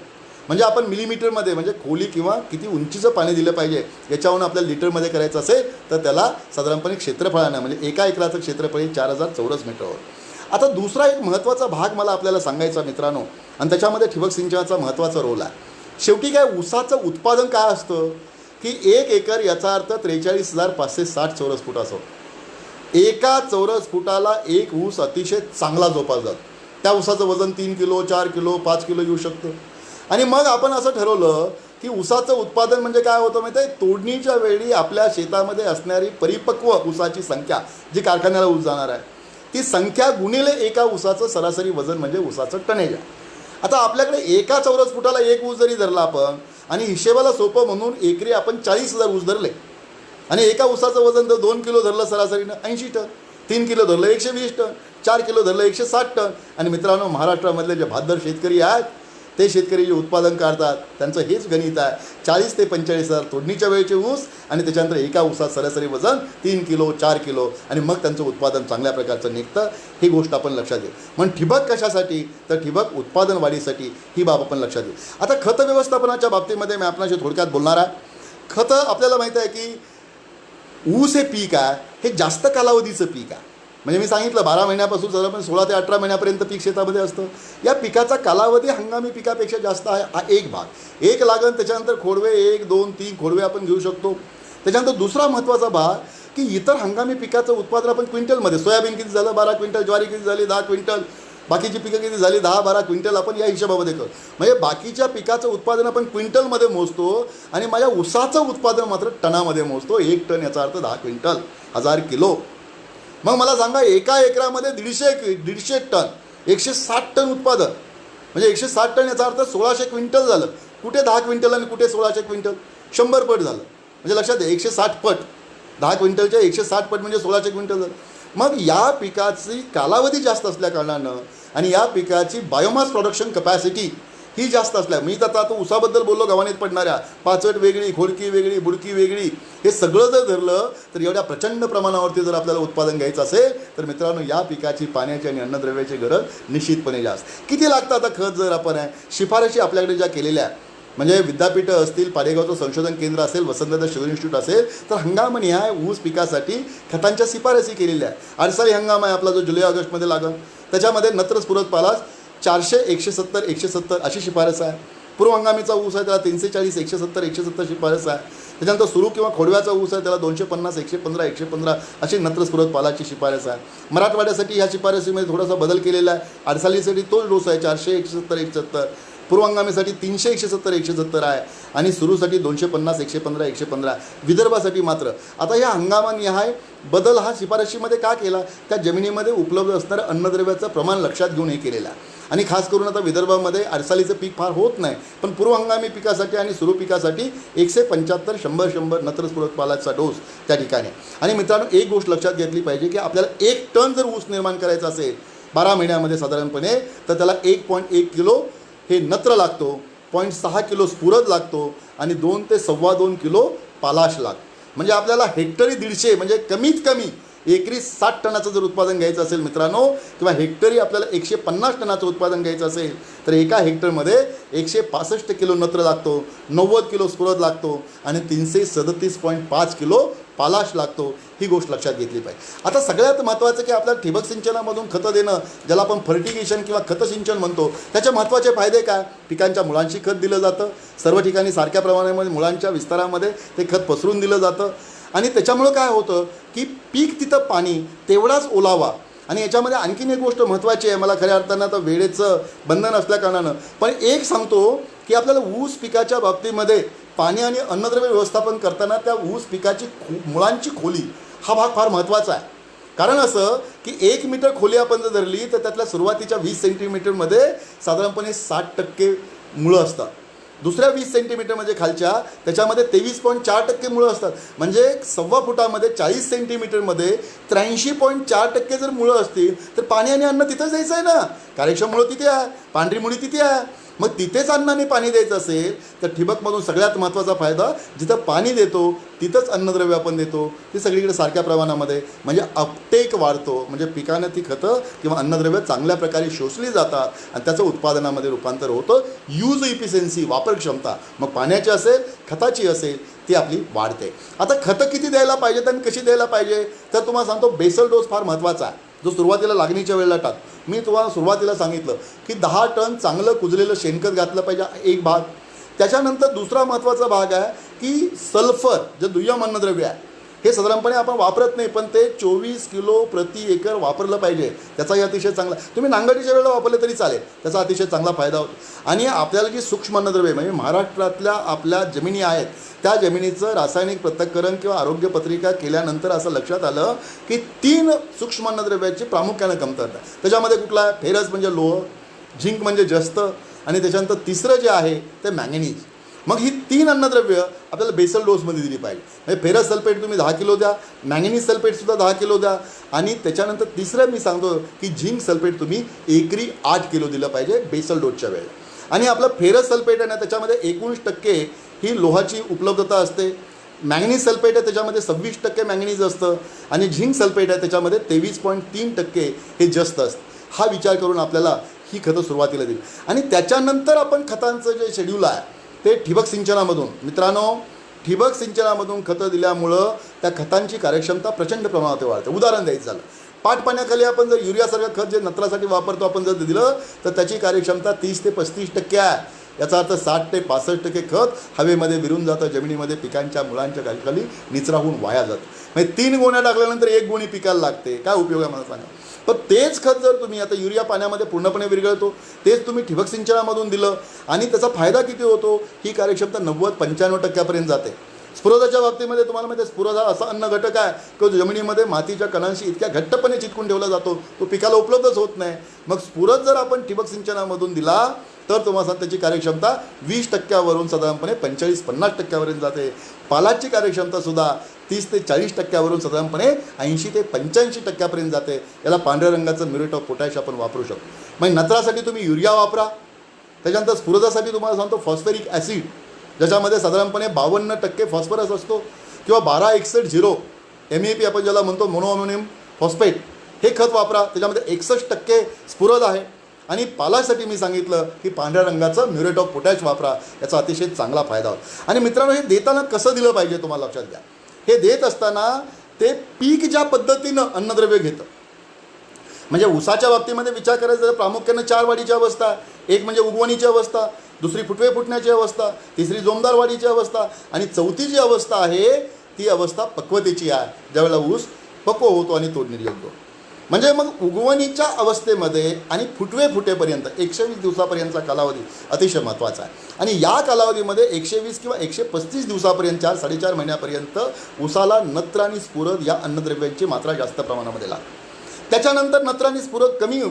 म्हणजे आपण मिलीमीटरमध्ये म्हणजे खोली किंवा किती उंचीचं पाणी दिलं पाहिजे याच्यावरून आपल्याला लिटरमध्ये करायचं असेल तर त्याला साधारणपणे क्षेत्रफळानं म्हणजे एका एकराचं क्षेत्रफळ 4000 चौरस मीटरवर. आता दुसरा एक महत्त्वाचा भाग मला आपल्याला सांगायचा मित्रांनो, आणि त्याच्यामध्ये ठिबक सिंचनाचा महत्त्वाचा रोल आहे. शेवटी काय, ऊसाचं उत्पादन काय असतं की 1 एकर याचा अर्थ 43,560 चौरस फूट असो. एका चौरस फुटाला एक ऊस अतिशय चांगला जोपासला जातो. त्या ऊसाचं वजन 3 किलो 4 किलो 5 किलो येऊ शकतं. आणि मग आपण असं ठरवलं की ऊसाचं उत्पादन म्हणजे काय होतं माहिती आहे? तोडणीच्या वेळी आपल्या शेतामध्ये असणारी परिपक्व ऊसाची संख्या, जी कारखान्याला ऊस जाणार आहे, ती संख्या गुणिले एका ऊसाचं सरासरी वजन म्हणजे ऊसाचं टनेज आहे. आता आपल्याकडे एका चौरस फुटाला एक ऊस जरी धरला आपण आणि हिशेबाला सोपं म्हणून एकरी आपण 40,000 ऊस धरले आणि एका ऊसाचं वजन जर 2 किलो धरलं सरासरीनं 80 टन, 3 किलो धरलं 120 टन, 4 किलो धरलं 160 टन. आणि मित्रांनो, महाराष्ट्रामधले जे भादर शेतकरी आहेत ते शेतकरी जे उत्पादन काढतात त्यांचं हेच गणित आहे. 40 ते 45,000 तोडणीच्या वेळेचे ऊस आणि त्याच्यानंतर एका ऊसात सरासरी वजन 3 किलो 4 किलो आणि मग त्यांचं उत्पादन चांगल्या प्रकारचं निघतं. ही गोष्ट आपण लक्षात घेऊ. मग ठिबक कशासाठी? तर ठिबक उत्पादन वाढीसाठी. ही बाब आपण लक्षात घेऊ. आता खत व्यवस्थापनाच्या बाबतीमध्ये मी आपल्याशी थोडक्यात बोलणार आहे. खतं आपल्याला माहीत आहे की ऊस हे पीक आहे, हे जास्त कालावधीचं पीक आहे. म्हणजे मी सांगितलं 12 महिन्यापासून साधारण 16 ते 18 महिन्यापर्यंत पीक शेतामध्ये असतं. या पिकाचा कालावधी हंगामी पिकापेक्षा जास्त आहे. हा एक भाग. एक लागण, त्याच्यानंतर खोडवे 1 2 3 खोडवे आपण घेऊ शकतो. त्याच्यानंतर दुसरा महत्त्वाचा भाग की इतर हंगामी पिकाचं उत्पादन आपण क्विंटलमध्ये, सोयाबीन किती झालं 12 क्विंटल, ज्वारी किती झाली 10 क्विंटल, बाकीची पिकं किती झाली 10-12 क्विंटल, आपण या हिशोबामध्ये करतो. म्हणजे बाकीच्या पिकाचं उत्पादन आपण क्विंटलमध्ये मोजतो आणि माझ्या ऊसाचं उत्पादन मात्र टनामध्ये मोजतो. 1 टन याचा अर्थ 10 क्विंटल 1000 किलो. मग मला सांगा, एका एकरामध्ये 150 टन 160 टन उत्पादन म्हणजे 160 टन याचा अर्थ 1600 क्विंटल झालं. कुठे 10 क्विंटल आणि कुठे 1600 क्विंटल? 100 पट झालं. म्हणजे लक्षात द्या, 160 पट. 10 क्विंटलच्या 160 पट म्हणजे 1600 क्विंटल झालं. मग या पिकाची कालावधी जास्त असल्याकारणानं आणि या पिकाची बायोमास प्रोडक्शन कपॅसिटी ही जास्त असल्या, मी तर आता ऊसाबद्दल बोललो, गव्हाणीत पडणाऱ्या पाचट वेगळी, खोडकी वेगळी, बुडकी वेगळी, हे सगळं जर धरलं तर एवढ्या प्रचंड प्रमाणावरती जर आपल्याला उत्पादन घ्यायचं असेल तर मित्रांनो, या पिकाची पाण्याची आणि अन्नद्रव्याची गरज निश्चितपणे जास्त. किती लागतं आता खत? जर आपण शिफारशी आपल्याकडे ज्या केलेल्या म्हणजे विद्यापीठं असतील, पाडेगावचं संशोधन केंद्र असेल, वसंतदादा शुगर इन्स्टिट्यूट असेल, तर हंगामनिहाय ऊस पिकासाठी खतांच्या शिफारसी केलेल्या आहे. अडसाळी हंगाम आहे आपला जो जुलै ऑगस्टमध्ये लागेल, त्याच्यामध्ये नत्र स्फुरद पालाश 400 170 170 अशी शिफारस आहे. पूर्व हंगामीचा ऊस आहे त्याला 340 170 170 शिफारस आहे. त्याच्यानंतर सुरू किंवा खोडव्याचा ऊस आहे त्याला 250 115 115 अशी नत्र स्फुरद पालाची शिफारस आहे. मराठवाड्यासाठी ह्या शिफारसीमध्ये थोडासा बदल केलेला आहे. अडसाळीसाठी तोच डोस आहे 400 170 170. पूर्व हंगामीसाठी 300 170 170 आहे आणि सुरूसाठी 250 115 115. विदर्भासाठी मात्र आता ह्या हंगामानिहाय बदल हा शिफारशीमध्ये का केला? त्या जमिनीमध्ये उपलब्ध असणारं अन्नद्रव्याचं प्रमाण लक्षात घेऊन हे केलेलं आहे. आणि खास करून आता विदर्भामध्ये अडसाळीचं पीक फार होत नाही, पण पूर्व हंगामी पिकासाठी आणि सुरू पिकासाठी 175 100 100 नत्र स्फुरद पालाचा डोस त्या ठिकाणी. आणि मित्रांनो, एक गोष्ट लक्षात घेतली पाहिजे की आपल्याला 1 टन जर ऊस निर्माण करायचा असेल 12 महिन्यामध्ये साधारणपणे, तर त्याला 1.1 किलो हे नत्र लागतो, 0.6 किलो स्फुरद लागतो आणि 2 ते 2.25 किलो पालाश लागतो. म्हणजे आपल्याला हेक्टरी 150 म्हणजे कमीत कमी एकरी 60 टनाचं जर उत्पादन घ्यायचं असेल मित्रांनो, किंवा हेक्टरी आपल्याला 150 टनाचं उत्पादन घ्यायचं असेल तर एका हेक्टरमध्ये 165 किलो नत्र लागतो, 90 किलो स्फुरद लागतो आणि 337.5 किलो पालाश लागतो. ही गोष्ट लक्षात घेतली पाहिजे. आता सगळ्यात महत्त्वाचं की आपल्याला ठिबक सिंचनामधून खतं देणं, ज्याला आपण फर्टिगेशन किंवा खतसिंचन म्हणतो, त्याचे महत्त्वाचे फायदे काय? पिकांच्या मुळांशी खत दिलं जातं, सर्व ठिकाणी सारख्या प्रमाणामध्ये मुळांच्या विस्तारामध्ये ते खत पसरून दिलं जातं आणि त्याच्यामुळं काय होतं की पीक तिथं पाणी तेवढाच ओलावा. आणि याच्यामध्ये आणखीन एक गोष्ट महत्त्वाची आहे, मला खऱ्या अर्थानं आता वेळेचं बंधन असल्याकारणानं पण एक सांगतो की आपल्याला ऊस पिकाच्या बाबतीमध्ये पाणी आणि अन्नद्रव्य व्यवस्थापन करताना त्या ऊस पिकाची मुळांची खोली हा भाग फार महत्त्वाचा आहे. कारण असं की 1 मीटर खोली आपण जर धरली तर त्यातल्या सुरुवातीच्या 20 सेंटीमीटरमध्ये साधारणपणे 60% मुळं असतात. दुसऱ्या 20 सेंटीमीटर म्हणजे खालच्या त्याच्यामध्ये 23.4% मुळं असतात. म्हणजे 1.25 फुटामध्ये 40 सेंटीमीटरमध्ये 83.4% जर मुळं असतील तर पाणी आणि अन्न तिथंच द्यायचं आहे ना. कार्यक्षम मुळं तिथे आहे, पांढरी मुळी तिथे आहे. मग तिथेच अन्नाने पाणी द्यायचं असेल तर ठिबकमधून सगळ्यात महत्त्वाचा फायदा, जिथं पाणी देतो तिथंच अन्नद्रव्य आपण देतो ते सगळीकडे सारख्या प्रमाणामध्ये, म्हणजे अपटेक वाढतो. म्हणजे पिकानं ती खतं किंवा अन्नद्रव्य चांगल्या प्रकारे शोषली जातात आणि त्याचं उत्पादनामध्ये रूपांतर होतं. यूज इफिशियन्सी, वापरक्षमता, मग पाण्याची असेल खताची असेल ती आपली वाढते. आता खतं किती द्यायला पाहिजेत आणि कशी द्यायला पाहिजे तर तुम्हाला सांगतो, बेसल डोस फार महत्त्वाचा आहे, जो सुरुवातीला लागणीच्या वेळेला टाक. मी तुम्हाला सुरुवातीला सांगितलं की 10 टन चांगलं कुजलेलं शेणखत घातलं पाहिजे एक भाग. त्याच्यानंतर दुसरा महत्त्वाचा भाग आहे की सल्फर, जे दुय्यम अन्नद्रव्य आहे, हे साधारणपणे आपण वापरत नाही, पण ते 24 किलो प्रति एकर वापरलं पाहिजे. त्याचाही अतिशय चांगला, तुम्ही नांगरटीच्या वेळेला वापरले तरी चालेल, त्याचा अतिशय चांगला फायदा होतो. आणि आपल्याला जी सूक्ष्म अन्नद्रव्ये म्हणजे महाराष्ट्रातल्या आपल्या जमिनी आहेत त्या जमिनीचं रासायनिक पृथक्करण किंवा आरोग्य पत्रिका केल्यानंतर असं लक्षात आलं की 3 सूक्ष्म अन्नद्रव्याची प्रामुख्यानं कमतरता. त्याच्यामध्ये कुठला आहे? फेरस म्हणजे लोह, झिंक म्हणजे जस्त, आणि त्याच्यानंतर तिसरं जे आहे ते मॅंगनीज. मग ही 3 अन्नद्रव्य आपल्याला बेसल डोसमध्ये दिली पाहिजे. म्हणजे फेरस सल्फेट तुम्ही 10 किलो द्या, मॅंगनीज सल्फेटसुद्धा 10 किलो द्या, आणि त्याच्यानंतर तिसरं मी सांगतो की झिंक सल्फेट तुम्ही एकरी 8 किलो दिलं पाहिजे बेसल डोसच्या वेळेला. आणि आपलं फेरस सल्फेट आहे ना, त्याच्यामध्ये 19% ही लोहाची उपलब्धता असते. मॅंगनीज सल्फेट आहे त्याच्यामध्ये 26% मॅंगनीज असतं, आणि झिंक सल्फेट आहे त्याच्यामध्ये 23.3% हे जस्त असतं. हा विचार करून आपल्याला ही खतं सुरुवातीला दिली. आणि त्याच्यानंतर आपण खतांचं जे शेड्यूल आहे ते ठिबक सिंचनामधून, मित्रांनो, ठिबक सिंचनामधून खतं दिल्यामुळं त्या खतांची कार्यक्षमता प्रचंड प्रमाणात वाढते. उदाहरण द्यायचं झालं, पाटपाण्याखाली आपण जर युरियासारखं खत जे नत्रासाठी वापरतो आपण जर दिलं तर त्याची कार्यक्षमता 30 ते 35% आहे. याचा अर्थ 60 ते 65% खत हवेमध्ये विरून जातं, जमिनीमध्ये पिकांच्या मुळांच्या खाली निचरा होऊन वाया जातं. म्हणजे 3 गोण्या टाकल्यानंतर 1 गोणी पिकायला लागते. काय उपयोग आहे मला सांगा. पण तेच खत जर तुम्ही, आता युरिया पाण्यामध्ये पूर्णपणे विरघळतो, तेच तुम्ही ठिबक सिंचनामधून दिलं आणि त्याचा फायदा किती होतो, ही कार्यक्षमता 90-95% जाते. स्फुरदाच्या बाबतीमध्ये तुम्हाला माहिती आहे, स्फुरद हा असा अन्न घटक आहे की जो जमिनीमध्ये मातीच्या कणांशी इतक्या घट्टपणे चिटकून ठेवला जातो, तो पिकाला उपलब्धच होत नाही. मग स्फुरद जर आपण ठिबक सिंचनामधून दिला तर तुम्हाला त्याची कार्यक्षमता 20% साधारणपणे 45-50% जाते. पालाची कार्यक्षमतासुद्धा 30 ते 40% साधारणपणे 80 ते 85% जाते. याला पांढऱ्या रंगाचं म्युरेट ऑफ पोटॅश आपण वापरू शकतो. म्हणजे नत्रासाठी तुम्ही युरिया वापरा. त्याच्यानंतर स्फुरदासाठी तुम्हाला सांगतो फॉस्फरिक ॲसिड, ज्याच्यामध्ये साधारणपणे 52% फॉस्फरस असतो, किंवा 1261-0 MEP आपण ज्याला म्हणतो, मोनोअमोनियम फॉस्फेट, हे खत वापरा. त्याच्यामध्ये 61% स्फुरद आहे. आणि पालासाठी मी सांगितलं की पांढऱ्या रंगाचं म्युरेट ऑफ पोटॅश वापरा, याचा अतिशय चांगला फायदा होतो. आणि मित्रांनो, हे देताना कसं दिलं पाहिजे तुम्हाला लक्षात घ्या. हे देत असताना ते पीक ज्या पद्धतीनं अन्नद्रव्य घेतं, म्हणजे ऊसाच्या बाबतीमध्ये विचार करायचा तर प्रामुख्यानं 4 वाढीची अवस्था, एक म्हणजे उगवणीची अवस्था, दुसरी फुटवे फुटण्याची अवस्था, तिसरी जोमदार वाढीची अवस्था, आणि चौथी जी अवस्था आहे ती अवस्था पक्वतेची आहे, ज्यावेळेला ऊस पक्व होतो आणि तोडणी योग्य. म्हणजे मग उगवणीच्या अवस्थेमध्ये आणि फुटवे फुटेपर्यंत 120 दिवसापर्यंतचा कालावधी अतिशय महत्त्वाचा आहे. आणि या कालावधीमध्ये 120 किंवा 135 दिवसापर्यंत 4-4.5 महिन्यापर्यंत ऊसाला नत्र आणि स्फुरद या अन्नद्रव्यांची मात्रा जास्त प्रमाणामध्ये लागते. त्याच्यानंतर नत्र आणि स्फुरद कमी,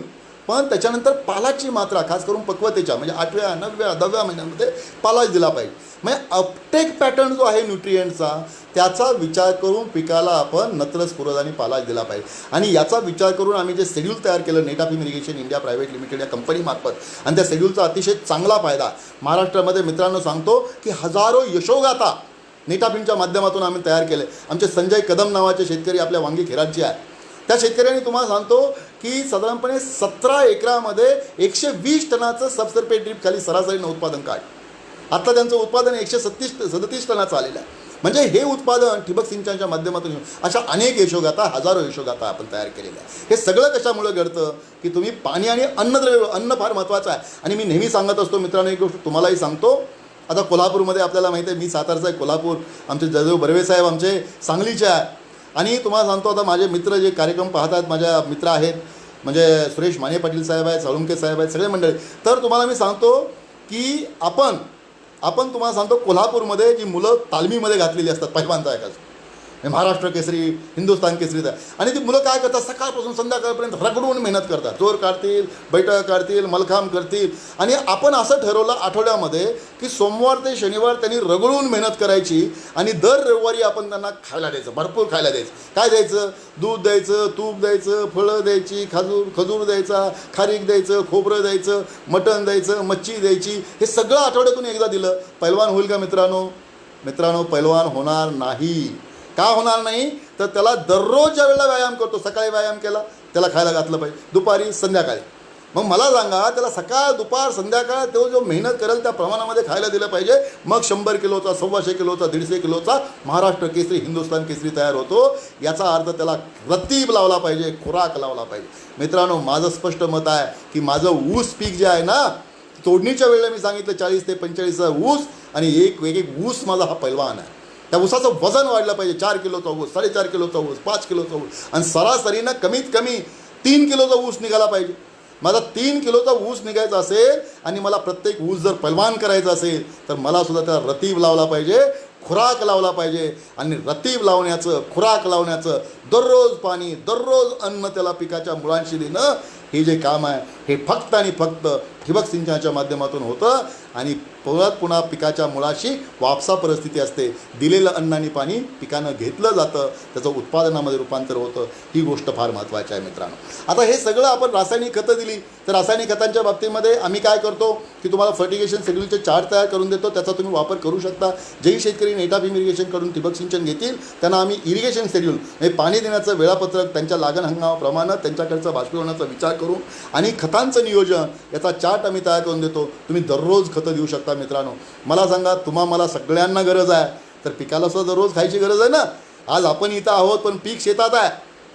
पण त्याच्यानंतर पालाची मात्रा खास करून पक्वतेच्या म्हणजे 8व्या, 9व्या, 10व्या महिन्यामध्ये पालाच दिला पाहिजे. म्हणजे अपटेक पॅटर्न जो आहे न्यूट्रिएंटचा, त्याचा विचार करून पिकाला आपण नत्र, स्फुरद आणि पालाच दिला पाहिजे. आणि याचा विचार करून आम्ही जे शेड्यूल तयार केलं Netafim irrigation India private limited या कंपनीमार्फत, आणि त्या शेड्यूलचा अतिशय चांगला फायदा महाराष्ट्रामध्ये मित्रांनो सांगतो की हजारो यशोगाथा नेटाफिमच्या माध्यमातून आम्ही तयार केले. आमचे संजय कदम नावाचे शेतकरी आपल्या वांगी खेरातचे आहे, त्या शेतकऱ्यांनी तुम्हाला सांगतो की साधारणपणे 17 एकरामध्ये 120 टनाचं सबसर्फेट ड्रीप खाली सरासरीनं उत्पादन काढलं. आता त्यांचं उत्पादन 137 टनाचं आलेलं आहे. म्हणजे हे उत्पादन ठिबक सिंचनाच्या माध्यमातून अशा अनेक यशोगाथा, हजारो यशोगाथा आपण तयार केलेल्या आहे. हे सगळं कशामुळे घडतं की तुम्ही पाणी आणि अन्नद्रव्य, अन्न फार महत्त्वाचं आहे. आणि मी नेहमी सांगत असतो मित्रांनो, एक गोष्ट तुम्हालाही सांगतो, आता कोल्हापूरमध्ये आपल्याला माहिती आहे, मी सातारचा आहे, कोल्हापूर आमचे जयदेव बर्वे साहेब आमचे सांगलीचे आहे. आणि तुम्हाला सांगतो, आता माझे मित्र जे कार्यक्रम पाहतात, माझ्या मित्र आहेत, म्हणजे सुरेश माने पाटील साहेब आहेत, साळुंके साहेब आहेत, सगळे मंडळी. तर तुम्हाला मी सांगतो की आपण तुम्हाला सांगतो कोल्हापूरमध्ये जी मुलं तालमीमध्ये घातलेली असतात, पहिलवानचा एकाच, महाराष्ट्र केसरी, हिंदुस्थान केसरी आणि ती मुलं काय करतात, सकाळपासून संध्याकाळपर्यंत रगडून मेहनत करतात, चोर काढतील, बैठक काढतील, मलखांब करतील. आणि आपण असं ठरवलं आठवड्यामध्ये की सोमवार ते शनिवार त्यांनी रगडून मेहनत करायची आणि दर रविवारी आपण त्यांना खायला द्यायचं, भरपूर खायला द्यायचं. काय द्यायचं? दूध द्यायचं, तूप द्यायचं, फळं द्यायची, खजूर द्यायचा, खारीक द्यायचं, खोबरं द्यायचं, मटण द्यायचं, मच्छी द्यायची. हे सगळं आठवड्यातून एकदा दिलं. पैलवान होईल का मित्रांनो? पैलवान होणार नाही. का होणार नाही? तर त्याला दररोजच्या वेळेला व्यायाम करतो. सकाळी व्यायाम केला, त्याला खायला घातलं पाहिजे, दुपारी, संध्याकाळी. मग मला सांगा, त्याला सकाळ, दुपार, संध्याकाळ तो जो मेहनत करेल त्या प्रमाणामध्ये खायला दिलं पाहिजे. मग 100 किलोचा, 125 किलोचा, 150 किलोचा महाराष्ट्र केसरी, हिंदुस्थान केसरी तयार होतो. याचा अर्थ त्याला रतीब लावला पाहिजे, खुराक लावला पाहिजे. मित्रांनो, माझं स्पष्ट मत आहे की माझं ऊस पीक जे आहे ना, तोडणीच्या वेळेला मी सांगितलं 40 ते 45चा ऊस आणि एक ऊस माझा हा पैलवान आहे. त्या ऊसाचं वजन वाढलं पाहिजे. 4 किलोचा ऊस, 4.5 किलोचा ऊस, 5 किलोचा ऊस आणि सरासरीनं कमीत कमी 3 किलोचा ऊस निघाला पाहिजे. माझा 3 किलोचा ऊस निघायचा असेल आणि मला प्रत्येक ऊस जर पैलवान करायचा असेल तर मलासुद्धा त्याला रतीब लावला पाहिजे, खुराक लावला पाहिजे. आणि रतीब लावण्याचं, खुराक लावण्याचं, दररोज पाणी, दररोज अन्न त्याला पिकाच्या मुळांशी देणं, हे जे काम आहे हे फक्त आणि फक्त ठिबक सिंचनाच्या माध्यमातून होतं. आणि पुन्हा पिकाच्या मुळाशी वापसा परिस्थिती असते. दिलेलं अन्न आणि पाणी पिकानं घेतलं जातं, त्याचं उत्पादनामध्ये रूपांतर होतं. ही गोष्ट फार महत्त्वाची आहे मित्रांनो. आता हे सगळं आपण रासायनिक खतं दिली तर रासायनिक खतांच्या बाबतीमध्ये आम्ही काय करतो की तुम्हाला फर्टिगेशन शेड्यूलचे चार्ट तयार करून देतो, त्याचा तुम्ही वापर करू शकता. जेही शेतकरी नेटाफिम इरिगेशनकडून ठिबक सिंचन घेतील त्यांना आम्ही इरिगेशन शेड्यूल हे पाणी देण्याचं वेळापत्रक, त्यांच्या लागण हंगामाप्रमाणे त्यांच्याकडचा बाष्पीभवनाचा विचार करून आणि खतांचं नियोजन याचा चार्ट आम्ही तयार करून देतो. तुम्ही दररोज खतं देऊ शकता मित्रांनो. मला सांगा, मला सगळ्यांना गरज आहे तर पिकाला सुद्धा दररोज खायची गरज आहे ना. आज आपण इथं आहोत पण पीक शेतात आहे,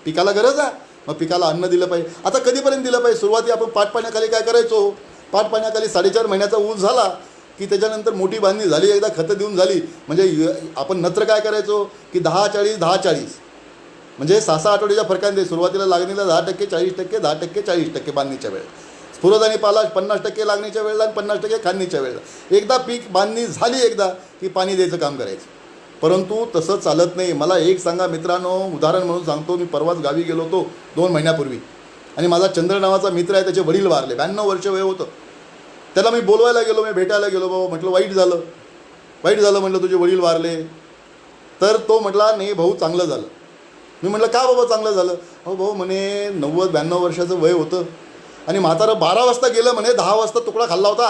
पिकाला गरज आहे, मग पिकाला अन्न दिलं पाहिजे. आता कधीपर्यंत दिलं पाहिजे? सुरुवाती आपण पाटपाण्याखाली काय करायचो? पाटपाण्याखाली 4.5 महिन्याचा ऊस झाला की त्याच्यानंतर मोठी बांधणी झाली, एकदा खतं देऊन झाली म्हणजे आपण नत्र काय करायचो की 10-40, 10-40 म्हणजे 6-6 आठवड्याच्या फरकाने सुरुवातीला लागणीला 10%, 40%, 10%, 40% बांधणीच्या वेळेला, स्फुरद आणि पाला 50% लागणीच्या वेळेला आणि 50% खांदणीच्या वेळेला. एकदा पीक बांधणी झाली एकदा की पाणी द्यायचं काम करायचं. परंतु तसं चालत नाही. मला एक सांगा मित्रांनो, उदाहरण म्हणून सांगतो. मी परवाच गावी गेलो होतो 2 महिन्यापूर्वी आणि माझा चंद्र नावाचा मित्र आहे, त्याचे वडील वारले, 92 वर्ष वय होतं. त्याला मी बोलवायला गेलो, मी भेटायला गेलो. बाबा म्हटलं वाईट झालं म्हटलं तुझे वडील वारले. तर तो म्हटला नाही भाऊ चांगलं झालं. मी म्हटलं का बाबा चांगलं झालं? अहो भाऊ म्हणे 90-92 वर्षाचं वय होतं आणि म्हातारं 12 वाजता गेलं म्हणे, 10 वाजता तुकडा खाल्ला होता.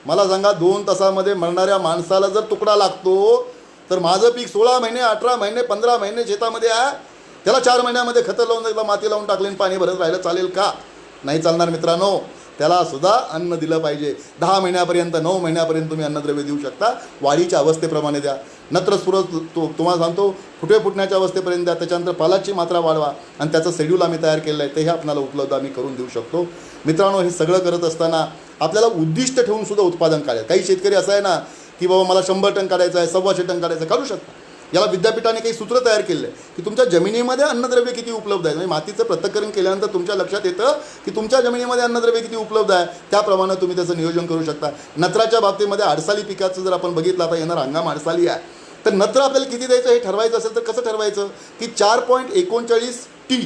मला सांगा 2 तासामध्ये मरणाऱ्या माणसाला जर तुकडा लागतो तर माझं पीक 16 महिने, 18 महिने, 15 महिने शेतामध्ये आहे, त्याला 4 महिन्यामध्ये खतं लावून एकदा माती लावून टाकले आणि पाणी भरत राहिलं चालेल का? नाही चालणार मित्रांनो. त्याला सुद्धा अन्न दिलं पाहिजे. 10 महिन्यापर्यंत, 9 महिन्यापर्यंत तुम्ही अन्नद्रव्य देऊ शकता. वाढीच्या अवस्थेप्रमाणे द्या. नत्र स्फुरद तुम्हाला सांगतो फुटे फुटण्याच्या अवस्थेपर्यंत द्या. त्याच्यानंतर पालाची मात्रा वाढवा आणि त्याचं शेड्यूल आम्ही तयार केलं आहे, तेही आपल्याला उपलब्ध आम्ही करून देऊ शकतो. मित्रांनो, हे सगळं करत असताना आपल्याला उद्दिष्ट ठेवून सुद्धा उत्पादन काढायचं. काही शेतकरी असं आहे ना की बाबा मला 100 टन काढायचं आहे, 125 टन काढायचं, काढू शकता. याला विद्यापीठाने काही सूत्र तयार केले आहे की तुमच्या जमिनीमध्ये अन्नद्रव्य किती उपलब्ध आहे. म्हणजे मातीचं पृथक्करण केल्यानंतर तुमच्या लक्षात येतं की तुमच्या जमिनीमध्ये अन्नद्रव्य किती उपलब्ध आहे. त्याप्रमाणे तुम्ही त्याचं नियोजन करू शकता. नत्राच्या बाबतीमध्ये अडसाली पिकाचं जर आपण बघितलं, आता येणार हंगाम अडसाली आहे, तर नत्र आपल्याला किती द्यायचं हे ठरवायचं असेल तर कसं ठरवायचं की 4.39 टी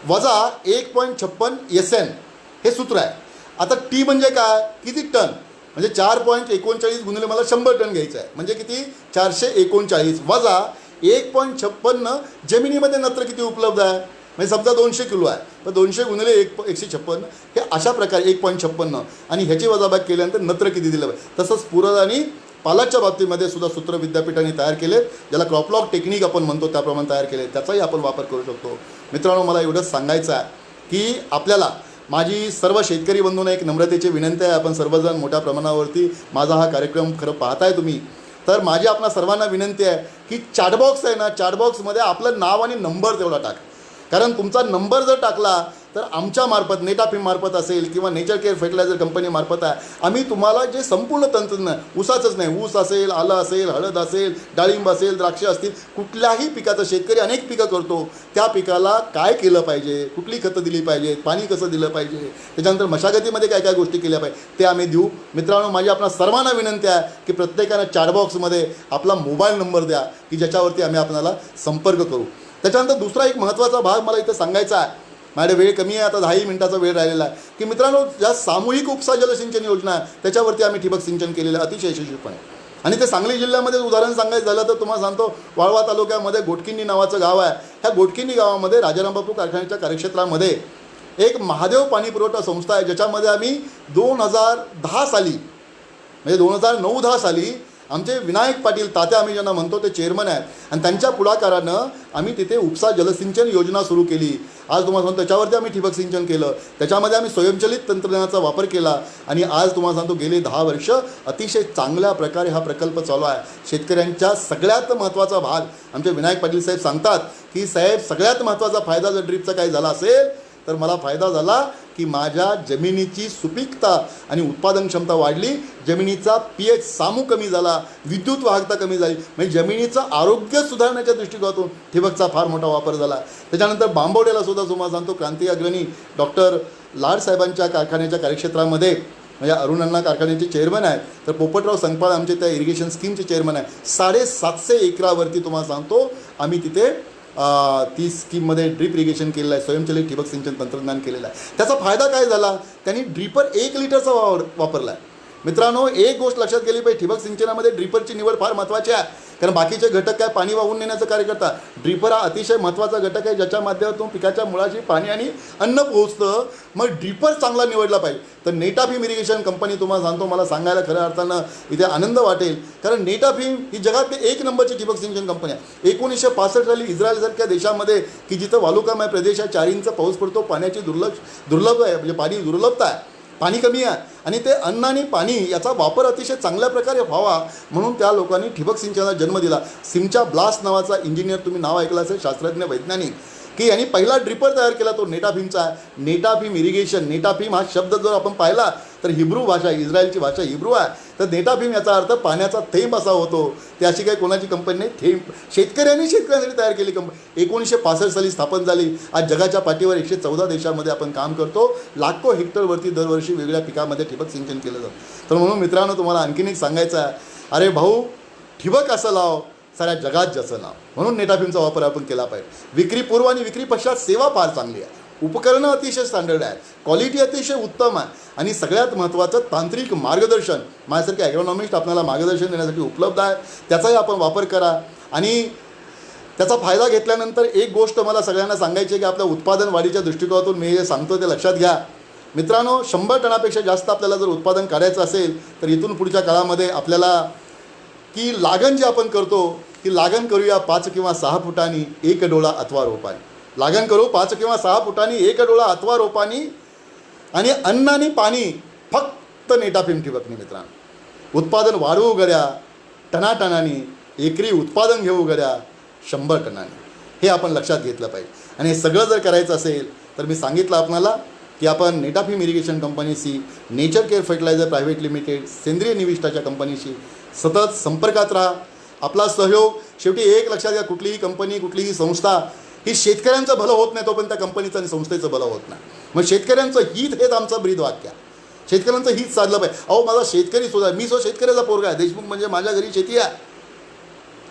वजा 1.56 SN हे सूत्र आहे. आता टी म्हणजे काय? किती टन? म्हणजे 4.39 गुणिले मला 100 टन घ्यायचं आहे म्हणजे किती? 439 वजा 1.56 जमिनीमध्ये नत्र किती उपलब्ध आहे. म्हणजे समजा 200 किलो आहे, तर 200 गुणिले 156 हे अशा प्रकारे 1.56 आणि ह्याची वजाबाकी केल्यानंतर नत्र किती दिलं पाहिजे. तसंच स्फुरद आणि पालाच्या बाबतीमध्ये सुद्धा सूत्र विद्यापीठाने तयार केले, ज्याला क्रॉपलॉक टेक्निक आपण म्हणतो त्याप्रमाणे तयार केले. त्याचाही आपण वापर करू शकतो. मित्रांनो, मला एवढंच सांगायचं आहे की आपल्याला माझी सर्व शेतकरी बंधूंना एक नम्रतेची विनंती आहे. आपण सर्वजण मोठ्या प्रमाणावरती माझा हा कार्यक्रम खरं पाहताय तुम्ही, तर माझी आपणा सर्वांना विनंती आहे की चॅटबॉक्स आहे ना, चॅटबॉक्समध्ये आपलं नाव आणि नंबर तेवढा टाका. कारण तुमचा नंबर जर टाकला तर आमच्या मार्फत नेटाफिम मार्फत असेल किंवा नेचर केअर फर्टिलायझर कंपनी मार्फत आहे, आम्ही तुम्हाला जे संपूर्ण तंत्रज्ञान, ऊसाचंच नाही, ऊस असेल, आलं असेल, हळद असेल, डाळिंब असेल, द्राक्ष असतील, कुठल्याही पिकाचं शेतकरी अनेक पिकं करतो, त्या पिकाला काय केलं पाहिजे, कुठली खतं दिली पाहिजेत, पाणी कसं दिलं पाहिजे, त्याच्यानंतर मशागतीमध्ये काय काय गोष्टी केल्या पाहिजे ते आम्ही देऊ. मित्रांनो, माझी आपणा सर्वांना विनंती आहे की प्रत्येकानं चॅटबॉक्समध्ये आपला मोबाईल नंबर द्या की ज्याच्यावरती आम्ही आपल्याला संपर्क करू. त्याच्यानंतर दुसरा एक महत्त्वाचा भाग मला इथं सांगायचा आहे, माझ्या वेळ कमी आहे, आता 10 मिनिटाचा वेळ राहिलेला आहे, की मित्रांनो, ज्या सामूहिक उपसा जलसिंचन योजना आहे त्याच्यावरती आम्ही ठिबक सिंचन केलेलं आहे अतिशय यशस्वीपणे. आणि ते सांगली जिल्ह्यामध्ये उदाहरण सांगायचं झालं तर तुम्हाला सांगतो, वाळवा तालुक्यामध्ये गोटकिन्नी नावाचं गाव आहे. ह्या गोटकिन्नी गावामध्ये राजारामबापू कारखान्याच्या कार्यक्षेत्रामध्ये एक महादेव पाणी पुरवठा संस्था आहे, ज्याच्यामध्ये आम्ही 2010 साली म्हणजे 2009-10 साली आमचे विनायक पाटील तात्या आम्ही ज्यांना म्हणतो ते चेअरमन आहेत, आणि त्यांच्या पुढाकारानं आम्ही तिथे उपसा जलसिंचन योजना सुरू केली. आज तुम्हाला सांगतो त्याच्यावरती आम्ही ठिबक सिंचन केलं, त्याच्यामध्ये आम्ही स्वयंचलित तंत्रज्ञानाचा वापर केला, आणि आज तुम्हाला सांगतो गेले 10 वर्ष अतिशय चांगल्या प्रकारे हा प्रकल्प चालू आहे. शेतकऱ्यांच्या सगळ्यात महत्त्वाचा भाग आमचे विनायक पाटील साहेब सांगतात की साहेब, सगळ्यात महत्त्वाचा फायदा जर ड्रीपचा काही झाला असेल तर मला फायदा झाला की माझ्या जमिनीची सुपीकता आणि उत्पादन क्षमता वाढली, जमिनीचा pH सामू कमी झाला, विद्युत वाहकता कमी झाली, म्हणजे जमिनीचं आरोग्य सुधारण्याच्या दृष्टिकोनातून ठिबकचा फार मोठा वापर झाला. त्याच्यानंतर बांबवड्याला सुद्धा तुम्हाला सांगतो क्रांती अग्रणी डॉक्टर लाड साहेबांच्या कारखान्याच्या कार्यक्षेत्रामध्ये म्हणजे अरुणांना कारखान्याचे चेअरमन आहेत, तर पोपटराव संगपाळ आमचे त्या इरिगेशन स्कीमचे चेअरमन आहे. 750 एकरावरती तुम्हाला सांगतो आम्ही तिथे ती स्कीममध्ये ड्रीप इरिगेशन केलेलं आहे, स्वयंचलित ठिबक सिंचन तंत्रज्ञान केलेलं आहे. त्याचा फायदा काय झाला, त्यांनी ड्रिपर 1 लिटरचा वापरला आहे. मित्रांनो, एक गोष्ट लक्षात गेली पाहिजे, ठिबक सिंचनामध्ये ड्रिपरची निवड फार महत्त्वाची आहे, कारण बाकीचे घटक काय पाणी वाहून नेण्याचं कार्य करतात. ड्रिपर हा अतिशय महत्त्वाचा घटक आहे, ज्याच्या माध्यमातून पिकाच्या मुळाशी पाणी आणि अन्न पोहोचतं. मग ड्रिपर चांगला निवडला पाहिजे. तर नेटाफिम इरिगेशन कंपनी तुम्हाला सांगतो, मला सांगायला खऱ्या अर्थानं इथे आनंद वाटेल, कारण नेटाफिम ही जगातली 1 नंबरची ठिबक सिंचन कंपनी आहे. 1965 साली इस्रायलसारख्या देशामध्ये की जिथं वालुकामय प्रदेश आहे, 4 इंच पाऊस पडतो, पाण्याची दुर्लभ आहे, म्हणजे पाणी दुर्लभता आहे, पाणी कमी आहे, आणि ते अन्न आणि पाणी याचा वापर अतिशय चांगल्या प्रकारे व्हावा म्हणून त्या लोकांनी ठिबक सिंचनाला जन्म दिला. सिमचा ब्लास नावाचा इंजिनियर तुम्ही नाव ऐकलं असेल, शास्त्रज्ञ वैज्ञानिक, की यांनी पहिला ड्रिपर तयार केला तो नेटाफिमचा आहे. नेटाफिम इरिगेशन, नेटाफिम हा शब्द जर आपण पाहिला तर हिब्रू भाषा, इस्रायलची भाषा हिब्रू आहे, तर नेटाफिम याचा अर्थ पाण्याचा थेंब असा होतो. ते अशी काही कोणाची कंपनी नाही, थेंब शेतकऱ्यांसाठी तयार केली कंपनी. 1965 साली स्थापन झाली. आज जगाच्या पाठीवर 114 देशामध्ये आपण काम करतो. लाखो हेक्टरवरती दरवर्षी वेगळ्या पिकामध्ये ठिबक सिंचन केलं जातं. तर म्हणून मित्रांनो, तुम्हाला आणखीन एक सांगायचं आहे, अरे भाऊ, ठिबक असं लाव साऱ्या जगात जसं नाव, म्हणून नेटाफिमचा वापर आपण केला पाहिजे. विक्रीपूर्व आणि विक्री पश्चात सेवा फार चांगली आहे, उपकरणं अतिशय स्टँडर्ड आहेत, क्वालिटी अतिशय उत्तम आहे, आणि सगळ्यात महत्त्वाचं तांत्रिक मार्गदर्शन माझ्यासारखे ॲग्रोनॉमिस्ट आपल्याला मार्गदर्शन देण्यासाठी उपलब्ध आहे. त्याचाही आपण वापर करा. आणि त्याचा फायदा घेतल्यानंतर एक गोष्ट मला सगळ्यांना सांगायची आहे की आपल्या उत्पादन वाढीच्या दृष्टिकोनातून मी जे सांगतो ते लक्षात घ्या. मित्रांनो, 100 टनापेक्षा जास्त आपल्याला जर उत्पादन काढायचं असेल तर इथून पुढच्या काळामध्ये आपल्याला की लागण जे आपण करतो की लागण करूया 5 किंवा 6 फुटांनी 1 डोळा अथवा रोपानी. लागण करू 5 किंवा 6 फुटांनी 1 डोळा अथवा रोपानी, आणि अन्न आणि पाणी फक्त नेटाफिम ठिबकनी. मित्रांनो, उत्पादन वाढवू गड्या टनाटनानी, एकरी उत्पादन घेऊ गड्या 100 टनांनी. हे आपण लक्षात घेतलं पाहिजे. आणि हे सगळं जर करायचं असेल तर मी सांगितलं आपणाला की आपण नेटाफिम इरिगेशन कंपनीशी, nature care fertilizer private limited, सेंद्रिय निविष्ठाच्या कंपनीशी सतत संपर्कात राहा. आपला सहयोग, शेवटी एक लक्षात घ्या, कुठलीही कंपनी, कुठलीही संस्था ही शेतकऱ्यांचं भलं होत नाही तोपर्यंत त्या कंपनीचं आणि संस्थेचं भलं होत नाही. मग शेतकऱ्यांचं हित हेच आमचं ब्रीद वाक्य आहे. शेतकऱ्यांचं हित साधलं पाहिजे. अहो, माझा शेतकरी सुद्धा, मी शेतकऱ्याचा पोरगा आहे. देशमुख म्हणजे माझ्या घरी शेती आहे.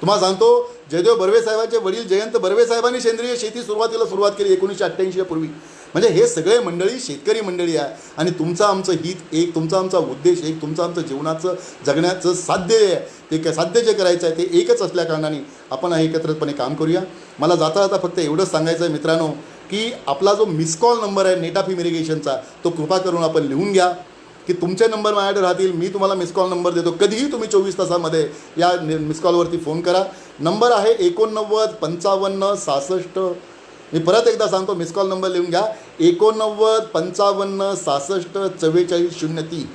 तुम्हाला सांगतो, जयदेव बर्वे साहेबांचे वडील जयंत बर्वे साहेबांनी सेंद्रिय शेती सुरुवात केली 1988 पूर्वी. म्हणजे हे सगळे मंडळी शेतकरी मंडळी आहे. आणि तुमचं आमचं हित एक, तुमचा आमचा उद्देश एक, तुमचं आमचं जीवनाचं जगण्याचं साध्य जे करायचं आहे ते एकच असल्या कारणाने आपण एकत्रितपणे काम करूया. मला जाता फक्त एवढंच सांगायचं आहे मित्रांनो, की आपला जो मिस कॉल नंबर आहे नेटाफिम इरिगेशनचा, तो कृपा करून आपण लिहून घ्या, की तुमचे नंबर माझ्याकडे राहतील. मी तुम्हाला मिस कॉल नंबर देतो, कधीही तुम्ही 24 तासामध्ये या मिस कॉलवरती फोन करा. नंबर आहे 89 55 66. मी परत एकदा सांगतो, मिस कॉल नंबर लिहून घ्या, 89 55 66 44 03.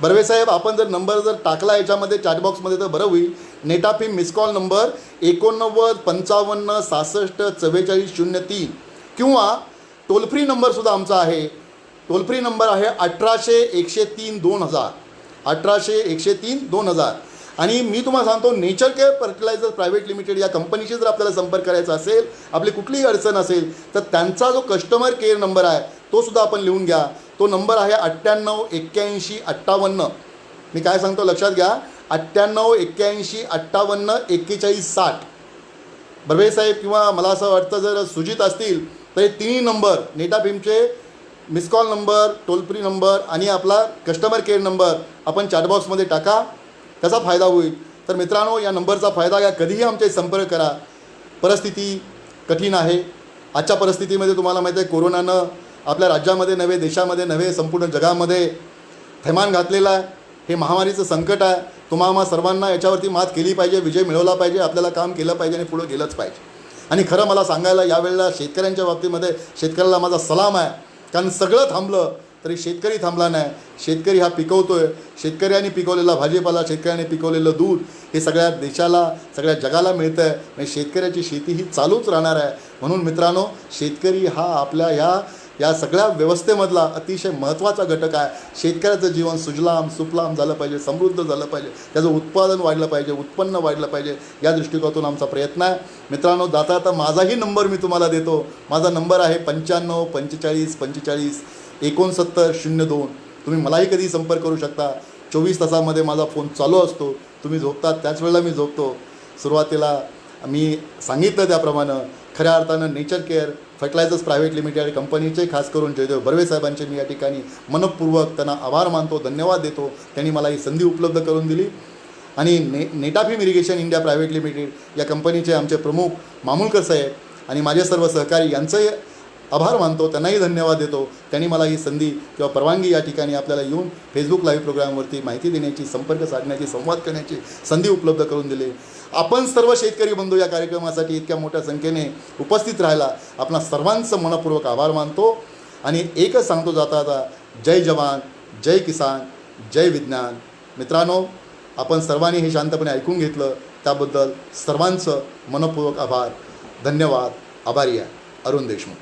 बर्वेसाहेब, आपण जर नंबर टाकला याच्यामध्ये चॅटबॉक्समध्ये तर बरं होईल. नेटाफिम मिस कॉल नंबर 89 55 66 44 03, किंवा टोल फ्री नंबरसुद्धा आमचा आहे. टोल फ्री नंबर आहे 1800-103-2000, 1800-103-2000. आणि मी तुम्हाला सांगतो, nature care fertilizer private limited या कंपनीशी जर आपल्याला संपर्क करायचा असेल, आपली कुठलीही अडचण असेल, तर त्यांचा जो कस्टमर केअर नंबर आहे तो सुद्धा आपण लिहून घ्या. तो नंबर आहे 98-81-58. मी काय सांगतो लक्षात घ्या, 98-81-58-4160. बर्वे साहेब किंवा मला असं वाटतं जर सुजित असतील तर हे तिन्ही नंबर, नेटाफिमचे miss call number, toll free number आणि आपला कस्टमर केअर नंबर आपण चॅटबॉक्समध्ये टाका. त्याचा फायदा होईल. तर मित्रांनो, या नंबरचा फायदा घ्या. कधीही आमच्याशी संपर्क करा. परिस्थिती कठीण आहे. आजच्या परिस्थितीमध्ये तुम्हाला माहिती आहे, कोरोनानं आपल्या राज्यामध्ये नव्हे, देशामध्ये नव्हे, संपूर्ण जगामध्ये थैमान घातलेलं आहे. हे महामारीचं संकट आहे. तुम्हाला सर्वांना याच्यावरती मात केली पाहिजे, विजय मिळवला पाहिजे, आपल्याला काम केलं पाहिजे आणि पुढं गेलंच पाहिजे. आणि खरं मला सांगायला यावेळेला शेतकऱ्यांच्या बाबतीमध्ये शेतकऱ्याला माझा सलाम आहे. कारण सगळं थांबलं तरी शेतकरी थांबला नाही. शेतकरी हा पिकवतो आहे. शेतकऱ्यांनी पिकवलेला भाजीपाला, शेतकऱ्यांनी पिकवलेलं दूध हे सगळ्या देशाला, सगळ्या जगाला मिळतं आहे. म्हणजे शेतकऱ्याची शेती ही चालूच राहणार आहे. म्हणून मित्रांनो, शेतकरी हा आपल्या या सगळ्या व्यवस्थेमधला अतिशय महत्त्वाचा घटक आहे. शेतकऱ्याचं जीवन सुजलाम सुफलाम झालं पाहिजे, समृद्ध झालं पाहिजे, त्याचं उत्पादन वाढलं पाहिजे, उत्पन्न वाढलं पाहिजे, या दृष्टिकोनातून आमचा प्रयत्न आहे. मित्रांनो, आता माझाही नंबर मी तुम्हाला देतो. माझा नंबर आहे 95-45-45-69-02. तुम्ही मलाही कधी संपर्क करू शकता. 24 तासामध्ये माझा फोन चालू असतो. तुम्ही झोपतात त्याच वेळेला मी झोपतो. सुरुवातीला मी सांगितलं त्याप्रमाणे खऱ्या अर्थानं nature care fertilizers private limited कंपनीचे खास करून जयदेव बर्वे साहेबांचे मी या ठिकाणी मनपूर्वक त्यांना आभार मानतो, धन्यवाद देतो. त्यांनी मला ही संधी उपलब्ध करून दिली. आणि Netafim irrigation India private limited या कंपनीचे आमचे प्रमुख मामुलकर साहेब आणि माझे सर्व सहकारी यांचंही आभार मानतो, त्यांनाही धन्यवाद देतो. त्यांनी मला ही संधी किंवा परवानगी या ठिकाणी आपल्याला येऊन फेसबुक लाईव्ह प्रोग्रामवरती माहिती देण्याची, संपर्क साधण्याची, संवाद करण्याची संधी उपलब्ध करून दिली. आपण सर्व शेतकरी बंधू या कार्यक्रमासाठी इतक्या मोठ्या संख्येने उपस्थित राहायला आपणा सर्वांचं मनपूर्वक आभार मानतो. आणि एकच सांगतो जाता, जय जवान, जय किसान, जय विज्ञान. मित्रांनो, आपण सर्वांनी हे शांतपणे ऐकून घेतलं त्याबद्दल सर्वांचं मनपूर्वक आभार, धन्यवाद. आभारी आहे. अरुण देशमुख.